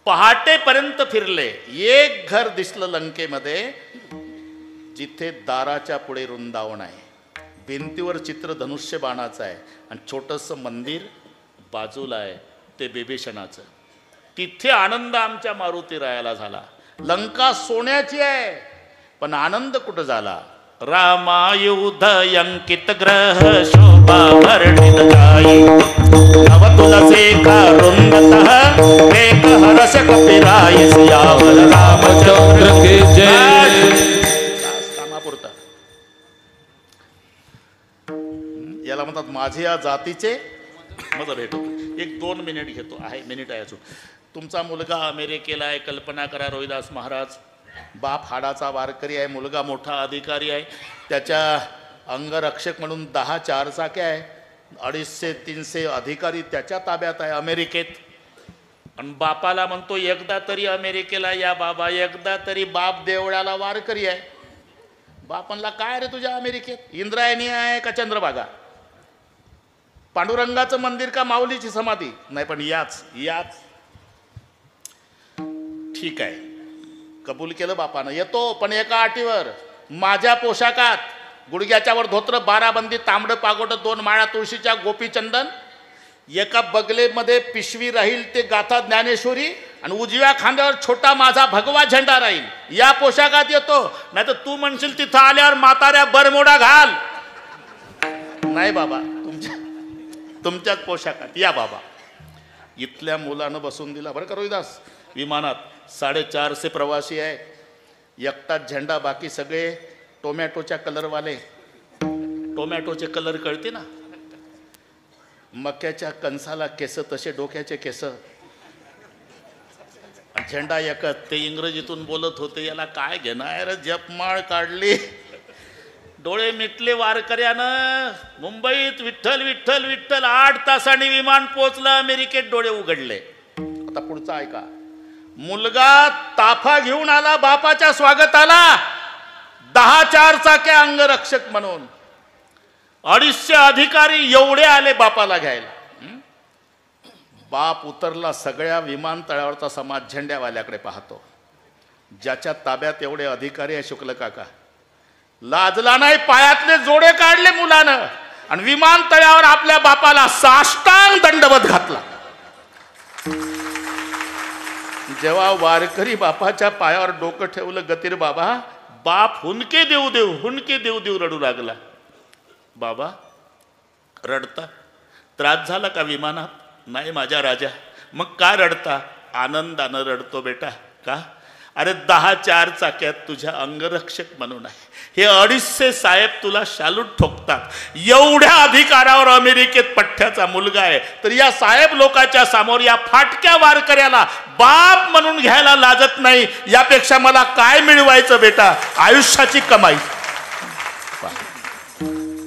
पहाटेपर्यंत फिरले, एक घर दिसलं लंकेमध्ये जिथे दाराच्या पुढे वृंदावन आहे, भिंतीवर चित्र धनुष्य बाणाचं आहे, आणि छोटंसं मंदिर बाजूला आहे ते बिभीषणाचं. तिथे आनंद आमच्या मारुती रायाला झाला. लंका सोन्याची आहे, पण आनंद कुठं झाला. रामायुध अंकित ग्रह शोभा वर्णित जाई, नव तुलसी का रुंदतः वेग हरस कपिराई. सियावर रामचंद्र की जय. कामापुरता याला म्हणतात माझे या जातीचे मज भेटो. एक 2 मिनिट घेतो, आहे मिनिट आहे अजून. तुमचा मुलगा अमेरिकेला आहे, कल्पना करा. रोहिदास महाराज बाप हाडाचा वारकरी आहे, मुलगा मोठा अधिकारी आहे, त्याच्या अंगरक्षक म्हणून 10 चारचाक्या आहे, 250-300 अधिकारी त्याच्या ताब्यात आहे अमेरिकेत. आणि बापाला म्हणतो एकदा तरी अमेरिकेला या बाबा, एकदा तरी. बाप देवळाला वारकरी आहे. बाप म्हणला काय रे तुझ्या अमेरिकेत, इंद्रायणी आहे का चंद्रभागा, पांडुरंगाचं मंदिर का माऊलीची समाधी नाही, पण याच ठीक आहे. कबूल केलं बापानं, येतो पण एका अटीवर, माझ्या पोशाखात, गुडघ्याच्या वर धोत्र, 12 बंदी, तांबडं पागोट, 2 माळा तुळशीच्या, गोपीचंदन, एका बगलेमध्ये पिशवी राहील ते गाथा ज्ञानेश्वरी, आणि उजव्या खांद्यावर छोटा माझा भगवा झेंडा राहील. या पोशाखात येतो, नाही तर तू म्हणशील तिथं आल्यावर म्हाताऱ्या बरमोडा घाल. नाही बाबा, तुमच्याच पोशाखात या बाबा. इथल्या मुलानं बसून दिला बरं का रोहिदास. विमानात 450 प्रवासी आहे, एकटाच झेंडा, बाकी सगळे टोमॅटोच्या कलरवाले. टोमॅटोचे कलर कळते ना, मक्याच्या कणसाला केस तसे डोक्याचे केस. झेंडा एकच. ते इंग्रजीतून बोलत होते, याला काय घेणार, जपमाळ काढली, डोळे मिटले वारकऱ्यानं. मुंबईत विठ्ठल विठ्ठल विठ्ठल, 8 तासांनी विमान पोचलं अमेरिकेत, डोळे उघडले. आता पुढचा ऐका. मुलगा ताफा घेऊन आला बापाच्या स्वागताला, 10 चारचाक्या अंगरक्षक म्हणून, 250 अधिकारी एवढे आले बापाला घ्यायला. बाप उतरला, सगळ्या विमानतळावरचा समाज झेंड्यावाल्याकडे पाहतो. ज्याच्या ताब्यात एवढे अधिकारी आहे शुक्ल काका, लाजला नाही, पायातले जोडे काढले मुलानं, आणि विमानतळावर आपल्या बापाला साष्टांग दंडवत घातला. जेव्हा वारकरी बापाच्या पायावर डोकं ठेवलं, गतीर बाबा, बाप हुनके देऊ देऊ रडू लागला. बाबा रडता, त्रास झाला का विमानात? नाही माझ्या राजा. मग का रडता? आनंदानं रडतो बेटा. का? अरे 10 चारचाक्यात तुझ्या अंगरक्षक म्हणून आहे. हे 250 साहेब तुला शालूट ठोकतात. एवढ्या अधिकारावर अमेरिकेत पठ्ठ्याचा मुलगा आहे, तर या साहेब लोकांच्या समोर या फाटक्या वारकऱ्याला बाप म्हणून घ्यायला लाजत नाही. यापेक्षा मला काय मिळवायचं बेटा? आयुष्याची कमाई.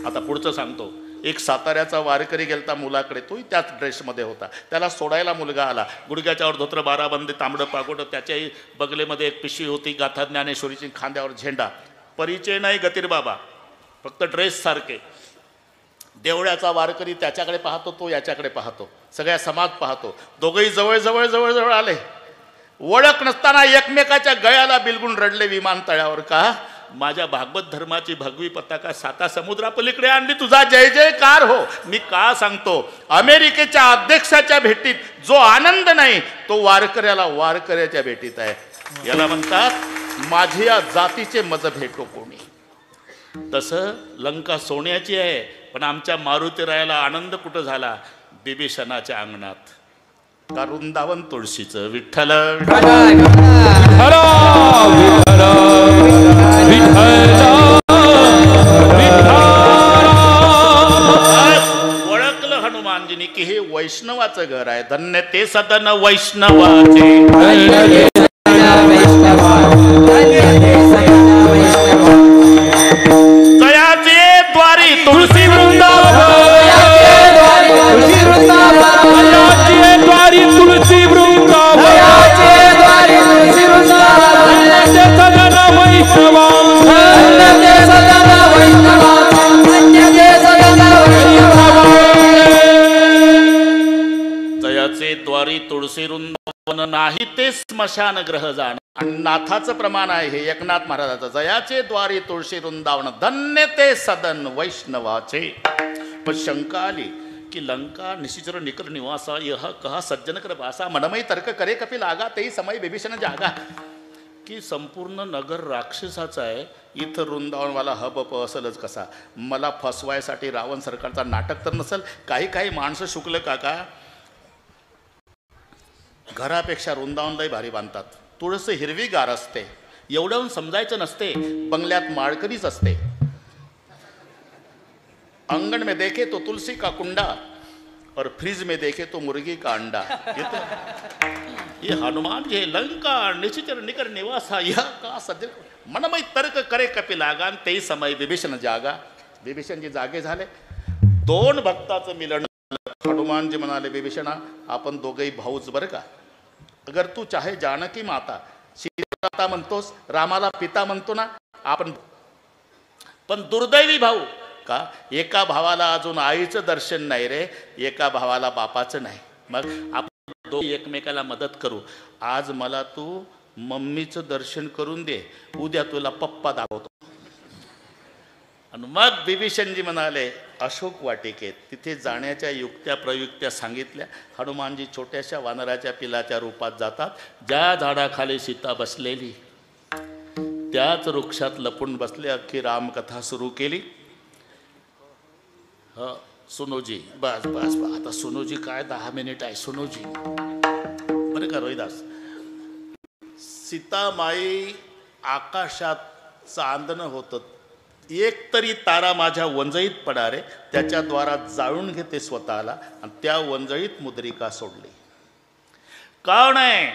आता पुढचं सांगतो. एक साताऱ्याचा वारकरी गेलता मुलाकडे, तोही त्याच ड्रेसमध्ये होता. त्याला सोडायला मुलगा आला. गुडघ्याच्यावर धोत्र, बाराबंदी, तांबडं पागोटं, त्याच्याही बगलेमध्ये एक पिशवी होती, गाथा ज्ञानेश्वरीची, खांद्यावर झेंडा. परिचय नाही गतीर बाबा, फक्त ड्रेस सारखे. देवळ्याचा वारकरी त्याच्याकडे पाहतो, तो याच्याकडे पाहतो, सगळ्या समाज पाहतो. दोघंही जवळ जवळ जवळ जवळ आले. ओळख नसताना एकमेकाच्या गळ्याला बिलगून रडले विमानतळावर. का? माझ्या भागवत धर्माची भगवी पताका 7 समुद्रापलीकडे आणली, तुझा जय जयकार हो. मी का सांगतो, अमेरिकेच्या अध्यक्षाच्या भेटीत जो आनंद नाही तो वारकऱ्याला वारकऱ्याच्या भेटीत आहे. याला म्हणतात माझी या जातीचे मज भेटो कोणी. तसं लंका सोन्याची आहे, पण आमच्या मारुतीरायाला आनंद कुठं झाला? बिभीषणाच्या अंगणात. का वृंदावन तुळशीचं. विठ्ठल ओळखलं हनुमानजीनी की हे वैष्णवाचं घर आहे. धन्य ते सदन वैष्णवाचे. जयाचे द्वारी तुळसी वृंदावन, द्वारी तुलसी वृंदावन, जयाचे द्वारी तुळसी वृंदावन, नाही ते स्मशान ग्रह जाण. आणि नाथाचं प्रमाण आहे हे, एकनाथ महाराजाचं. जयाचे द्वारी तुळशी वृंदावन, धन्य ते सदन वैष्णवाचे. पण शंका आली की लंका निशिचर निकर निवासा, यह कहा सज्जन कर वासा, मनमयी तर्क करे कपिल आगा, तेही समय बिभीषण जागा. की संपूर्ण नगर राक्षसाचं आहे, इथं वृंदावनवाला हबप असेलच कसा? मला फसवायसाठी रावण सरकारचा नाटक तर नसेल? काही माणसं शुक्ल काका घरापेक्षा वृंदावन लय भारी बांधतात. तुळस हिरवीगार असते, एवढं समजायचं नसते. बंगल्यात माळकरीच असते. आंगन में देखे तो तुलसी का कुंडा और फ्रिज में देखे तो मुर्गी का अंडा. ये हनुमान जी लंका निशिचर निकर निवासा, यह का सज्जन मनमय तर्क करे कपिल आगा, तेही समय विभीषण जागा. विभीषणजी जागे झाले. 2 भक्ताचं मिलन. हनुमानजी म्हणाले, विभीषणा आपण दोघेही भाऊच बरं का. अगर तू चाहे जानकी माता, सीता म्हणतोस, रामाला पिता म्हणतो ना आपण, पण दुर्दैवी भाऊ का? एका भावाला अजून आईचं दर्शन नाही रे, एका भावाला बापाचं नाही. मग आपण दोघे एकमेकाला मदत करू. आज मला तू मम्मीचं दर्शन करून दे, उद्या तुला पप्पा दाखवतो. आणि मग विभीषणजी म्हणाले, अशोक वाटिकेत तिथे जाण्याच्या युक्त्या प्रयुक्त्या सांगितल्या. हनुमानजी छोट्याशा वानराच्या पिलाच्या रूपात जातात. ज्या झाडाखाली सीता बसलेली त्याच वृक्षात लपून बसले. अख्खी रामकथा सुरू केली. सुनोजी बस बस आता सुनोजी काय 10 मिनिट आहे. सुनोजी बरं का रोहिदास, सीतामाई आकाशात चांदणं होतं. एक तरी तारा माझ्या वंजळीत पडा रे, त्याच्या द्वारात जाळून घेते स्वतःला आणि त्या वंजळीत मुद्रिका सोडली. कोण आहे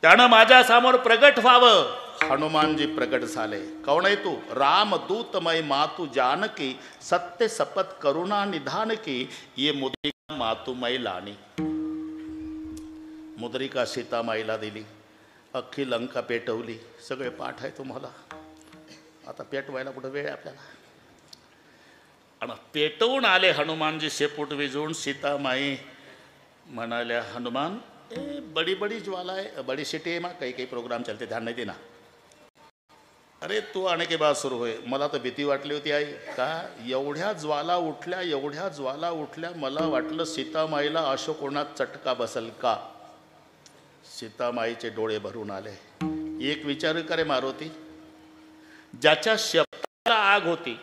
त्यानं माझ्या समोर प्रगट व्हावं. हनुमानजी प्रगट झाले. कोण आहे तू? रामदूतमय मातु जानकी, सत्य सपत करुणा निधान की, ये मुद्रिका मातुमय लाणी. मुद्रिका सीतामाईला दिली. अख्खी लंका पेटवली. सगळे पाठ आहे तुम्हाला. आता पेटवायला कुठं वेळ आहे आपल्याला. आणि पेटवून आले हनुमानजी शेपूट विजवून. सीतामाई म्हणाल्या, हनुमान बड़ी बड़ी ज्वाला है, बड़ी सिटी है, काही प्रोग्राम चलते, ध्यान नाही देना. अरे तू आने के बाद सुरू होय. मला तर भीती वाटली होती आई. का एवढ्या ज्वाला उठल्या, एवढ्या ज्वाला उठल्या. मला वाटलं सीतामाईला अशोकोणात चटका बसल का. सीतामाईचे डोळे भरून आले. एक विचार करे मारुती, ज्याच्या शब्दाला आग होती,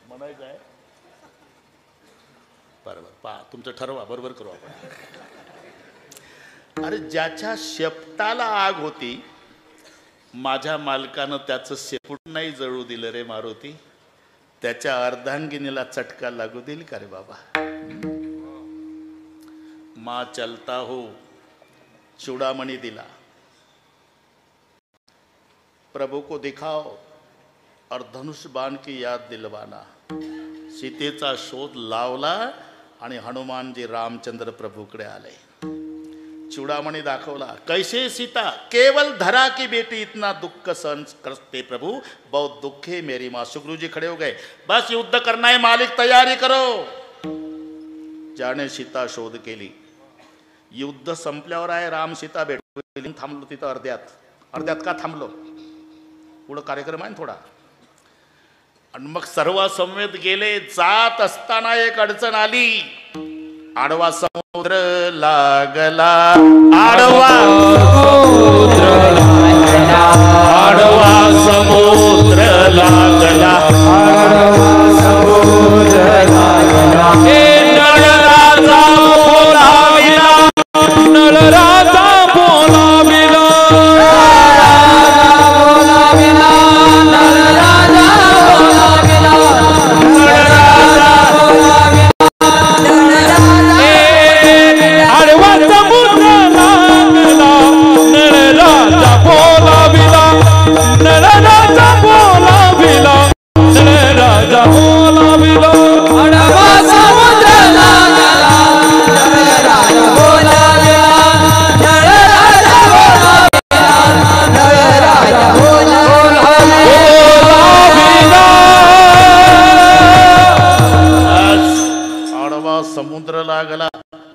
म्हणायचं आहे बरोबर. पहा तुमचं ठरवा, बरोबर करू आपण. अरे ज्याच्या शेपटाला आग होती, माझ्या मालकानं त्याचं शेपूट नाही जळू दिलं रे मारुती. त्याच्या अर्धांगिनीला चटका लागू देईल का रे बाबा? माँ चलता हो चूड़ामणि दिला, प्रभु को दिखाओ और धनुष बाण की याद दिलवाना. सीतेचा शोध लावला आणि हनुमानजी रामचंद्र प्रभूकडे आले. चूड़ामणि दाखवला. कैसे सीता? केवल धरा की बेटी इतना दुख सहन करते प्रभु, बहुत दुख है मेरी माँ. सुग्रीव जी खड़े हो गए. बस युद्ध करना है मालिक, तैयारी करो. ज्याने सीता शोध केली. युद्ध संपल्यावर आहे राम सीता भेटू. थांबलो तिथं अर्ध्यात का थांबलो? पुढं कार्यक्रम आहे ना थोडा. आणि मग सर्व समवेत गेले. जात असताना एक अडचण आली. आडवा समुद्र लागला, आडवा समुद्र लागला, आडवा समुद्र लागला, आडवा समुद्र लागला. नळराजा बोलाविला, नळराजा बोलाविला,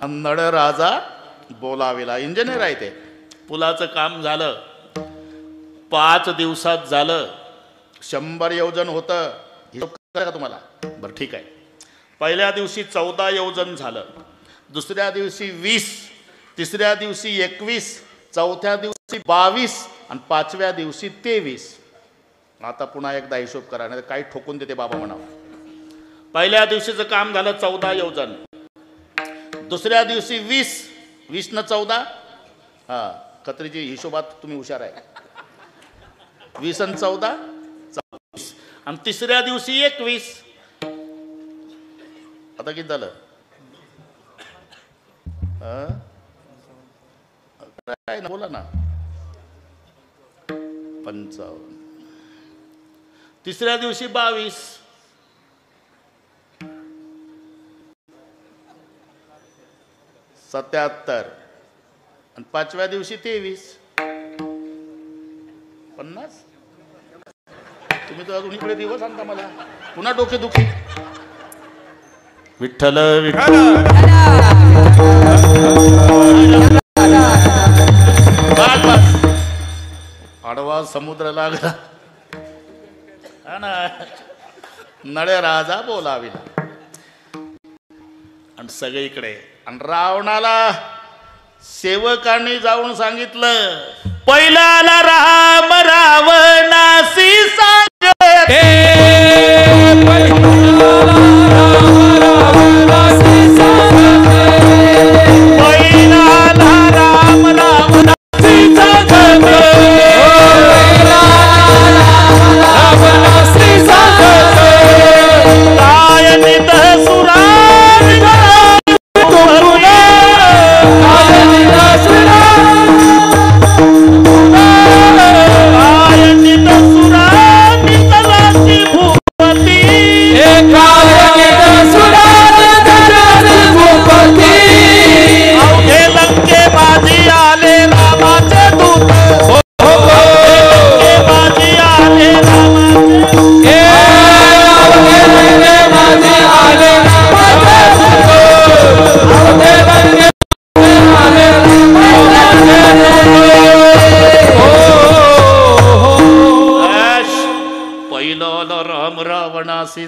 नळराजा बोलाविला. इंजिनियर आहे ते. पुलाचं काम झालं. 5 दिवसात झालं. 100 योजन होतं. हिशोब करा का तुम्हाला? बरं ठीक आहे. पहिल्या दिवशी 14 योजन झालं, दुसऱ्या दिवशी 20, तिसऱ्या दिवशी 21, चौथ्या दिवशी 22 आणि 5व्या दिवशी 23. आता पुन्हा एकदा हिशोब करा, नाही काही ठोकून देते बाबा म्हणावं. पहिल्या दिवशीचं काम झालं 14 योजन, दुसऱ्या दिवशी 20 न 14. हां, खत्रीची हिशोबात तुम्ही हुशार आहे. 20 आणि 14 24 आणि तिसऱ्या दिवशी 21. आता किती झालं? काय ना बोला ना. 55. तिसऱ्या दिवशी 22. 77 आणि 5व्या दिवशी 23. 50. तुम्ही तर अजून इकडे दिवस सांगता मला. पुन्हा डोके दुखी. विठ्ठल विठ्ठल. आडवा समुद्र लागला, हा ना. नळराजा बोलाविला आणि सगळीकडे. आणि रावणाला सेवकांनी जाऊन सांगितलं, पहिल्याला राम रावणासी सांगते, पहिल्याला राम रावणासी सांगते, रावणासी सांगते, काय नित सुरा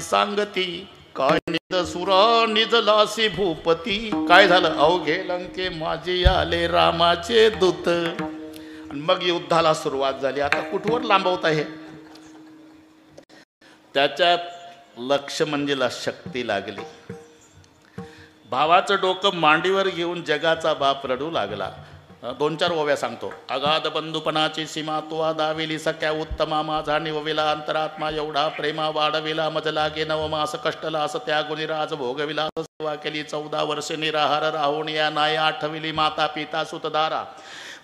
सांगती, काय निज सुरा निजलासी भूपती. काय झालं? अवघे लंके माझे आले रामाचे दूत. आणि मग युद्धाला सुरुवात झाली. आता कुठवर लांबवत आहे? त्याच्यात लक्ष्मणजीला शक्ती लागली. भावाचं डोकं मांडीवर घेऊन जगाचा बाप रडू लागला. 2-4 ओव्या सांगतो. अगाध बंधुपणाची सीमा तुवा दाविली सख्या उत्तमा माझा निवविला अंतरात्मा एवढा प्रेमा वाढविला मज लागे नवमास कष्टला असं त्यागुनी राज भोगविला सेवा केली 14 वर्षे निराहार राहून या नाही आठविली माता पिता सुतधारा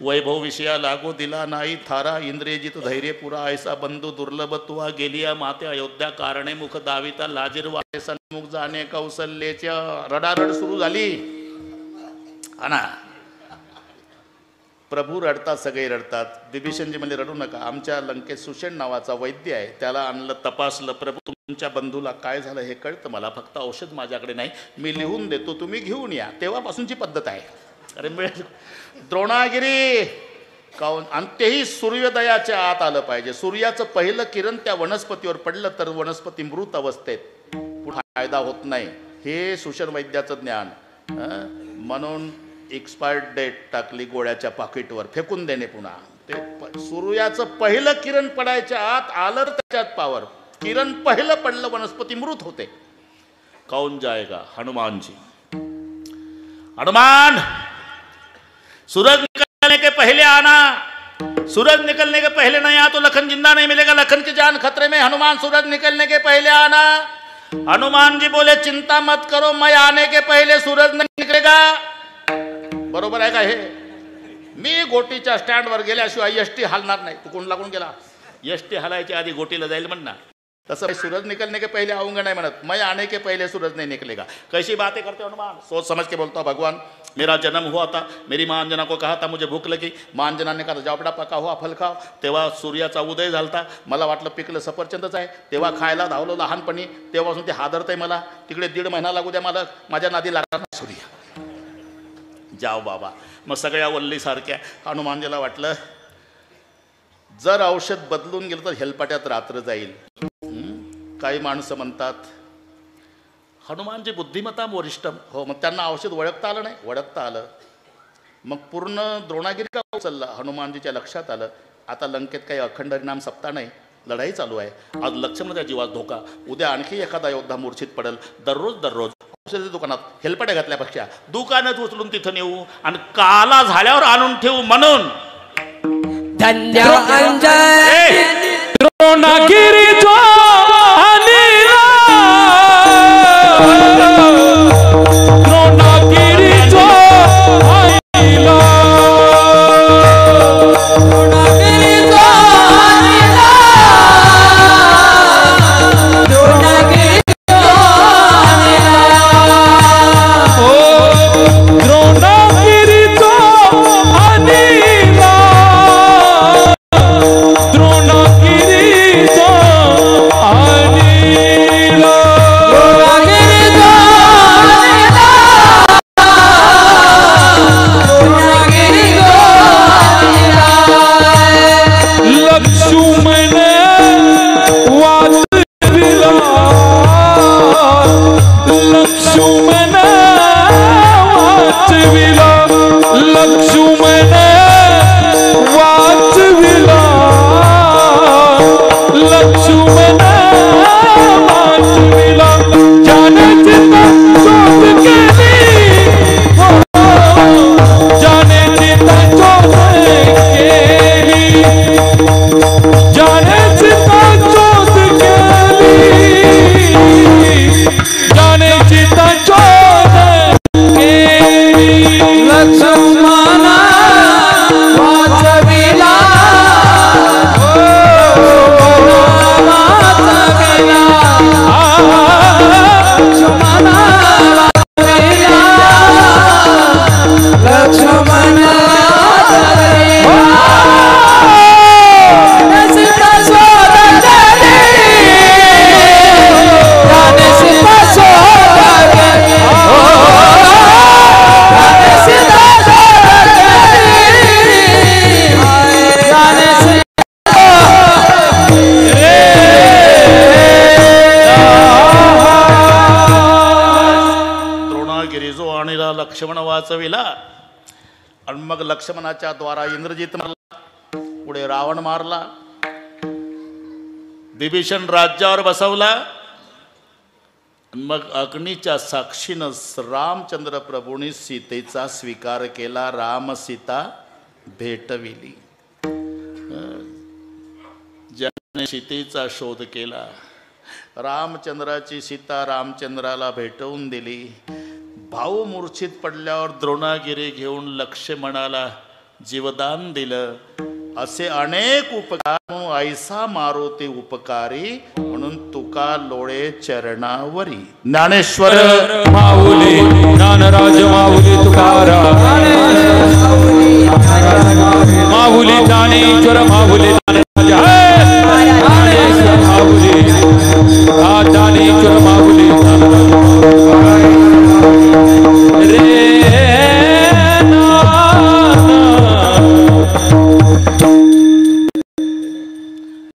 वैभव विषया लागू दिला नाही थारा इंद्रियजित धैर्य पुरा ऐसा बंधू दुर्लभ तुवा गेलिया माते अयोध्या कारणे मुख दाविता लाजीर वाटे सन्मुख जाणे कौशल्याच्या रडारड सुरू झाली. ना प्रभू रडतात सगळे रडतात. विभीषणजी म्हणजे रडू नका. आमच्या लंकेत सुषेण नावाचा वैद्य आहे, त्याला आणलं तपासलं. प्रभू तुमच्या बंधूला काय झालं हे कळतं मला, फक्त औषध माझ्याकडे नाही, मी लिहून देतो तुम्ही घेऊन या. तेव्हापासूनची पद्धत आहे. अरे मिळेल द्रोणागिरी काऊन आणि तेही सूर्योदयाच्या आत आलं पाहिजे. सूर्याचं पहिलं किरण त्या वनस्पतीवर पडलं तर वनस्पती मृत अवस्थेत पुढे फायदा होत नाही. हे सुषेण वैद्याचं ज्ञान. म्हणून एक्सपायर्ड डेट टाकली गोळ्याच्या पाकिटवर, फेकून देणे पुन्हा. ते सूर्याचं पहिलं किरण पडायच्या आत आलं तर त्याच्यात पावर. किरण पहिलं पडलं वनस्पती मृत होते. कौन जाएगा? हनुमान जी. हनुमान सूरज निकलने के पहले आना, सूरज निकलने के पहले नहीं आया तो लखन जिंदा नहीं मिलेगा, लखन की जान खतरे में, हनुमान सूरज निकलने के पहले आना. हनुमान जी बोले चिंता मत करो, मैं आने के पहले सूरज नहीं निकलेगा. बरोबर आहे का हे? मी गोटीच्या स्टँडवर गेल्याशिवाय एसटी हलणार नाही. तू कोण लागून गेला? एसटी हलायच्या आधी गोटीला जाईल म्हणणार. तसं सूरज निकलने के पहले आऊंगा नहीं म्हणत, मैं आने के पहले सूरज नहीं निकलेगा. कैसी बातें करते हो हनुमान? सोच समझ के बोलता भगवान. मेरा जन्म हुआ था, मेरी माँ अंजना को कहा था मुझे भूख लगी, माँ अंजना ने कहा जाओ बेटा पका हुआ फल खाओ. तेव्हा सूर्याचा उदय झालता. मला वाटलं पिकलं सफरचंदच आहे. तेव्हा खायला धावलो लहानपणी. तेव्हापासून ते हादरतंय मला. तिकडे 1.5 महिना लागू द्या मला, माझ्या नादी लागणार नाही सूर्य. जाओ बाबा. मग सगळ्या वल्लीसारख्या हनुमानजीला वाटलं जर औषध बदलून गेलं तर हेलपाट्यात रात्र जाईल. काही माणसं म्हणतात हनुमानजी बुद्धिमत्ता वरिष्ठ. हो, मग त्यांना औषध ओळखता आलं नाही? ओळखता आलं. मग पूर्ण द्रोणागिरी का उचलला? हनुमानजीच्या लक्षात आलं आता लंकेत काही अखंड हरिनाम सप्ताह नाही, लढाई चालू आहे. आज लक्ष्मणाच्या जीवात धोका, उद्या आणखी एखादा योद्धा मूर्छित पडेल. दररोज औषधी दुकानात हेलपाट्या घातल्यापेक्षा दुकानात उचलून तिथं नेऊ आणि काला झाल्यावर आणून ठेवू म्हणून धन्य अंजनी द्रोणागिरी जो आनीला, द्रोणागिरी जो आनीला, द्रोणागिरी जो आनीला, द्रोणागिरी जो आनीला. ओ द्रोणागिरी जो आनीला, द्रोणागिरी जो आनीला, द्रोणागिरी जो आनीला, द्रोणागिरी जो आनीला. लक्ष्मण वाचविला, लक्ष्मण वाचविला, लक्ष्मण वाचविला, लक्ष्मण वाचविला. जाण्याची शोध केली, जाण्याची शोध केली, जाण्याची शोध केली, जाण्याची शोध केली. लक्ष्मण वाचविला, वाचविला, लक्ष्मण वाचविला, लक्ष्मण वाचविला. सीता शोध केली, त्याने सीता शोध केली, त्याने सीता शोध केली, त्याने सीता द्रोणागिरी जो आणीला लक्ष्मण वाचविला. आणि मग लक्ष्मणाच्या द्वारा इंद्रजित मारला, पुढे रावण मारला, विभीषण राज्यावर बसवला. मग अग्नीच्या साक्षीनं रामचंद्र प्रभूंनी सीतेचा स्वीकार केला. राम सीता भेटविली. ज्याने सीतेचा शोध केला, रामचंद्राची सीता रामचंद्राला भेटवून दिली. भाऊ मूर्छित पडल्यावर द्रोणागिरी घेऊन लक्ष्मणाला जीवदान दिलं. असे अनेक उपकार ऐसा मारुती उपकारी, म्हणून तुका लोळे चरणावरी. ज्ञानेश्वर माऊली ज्ञानराज माऊली तुकाराम.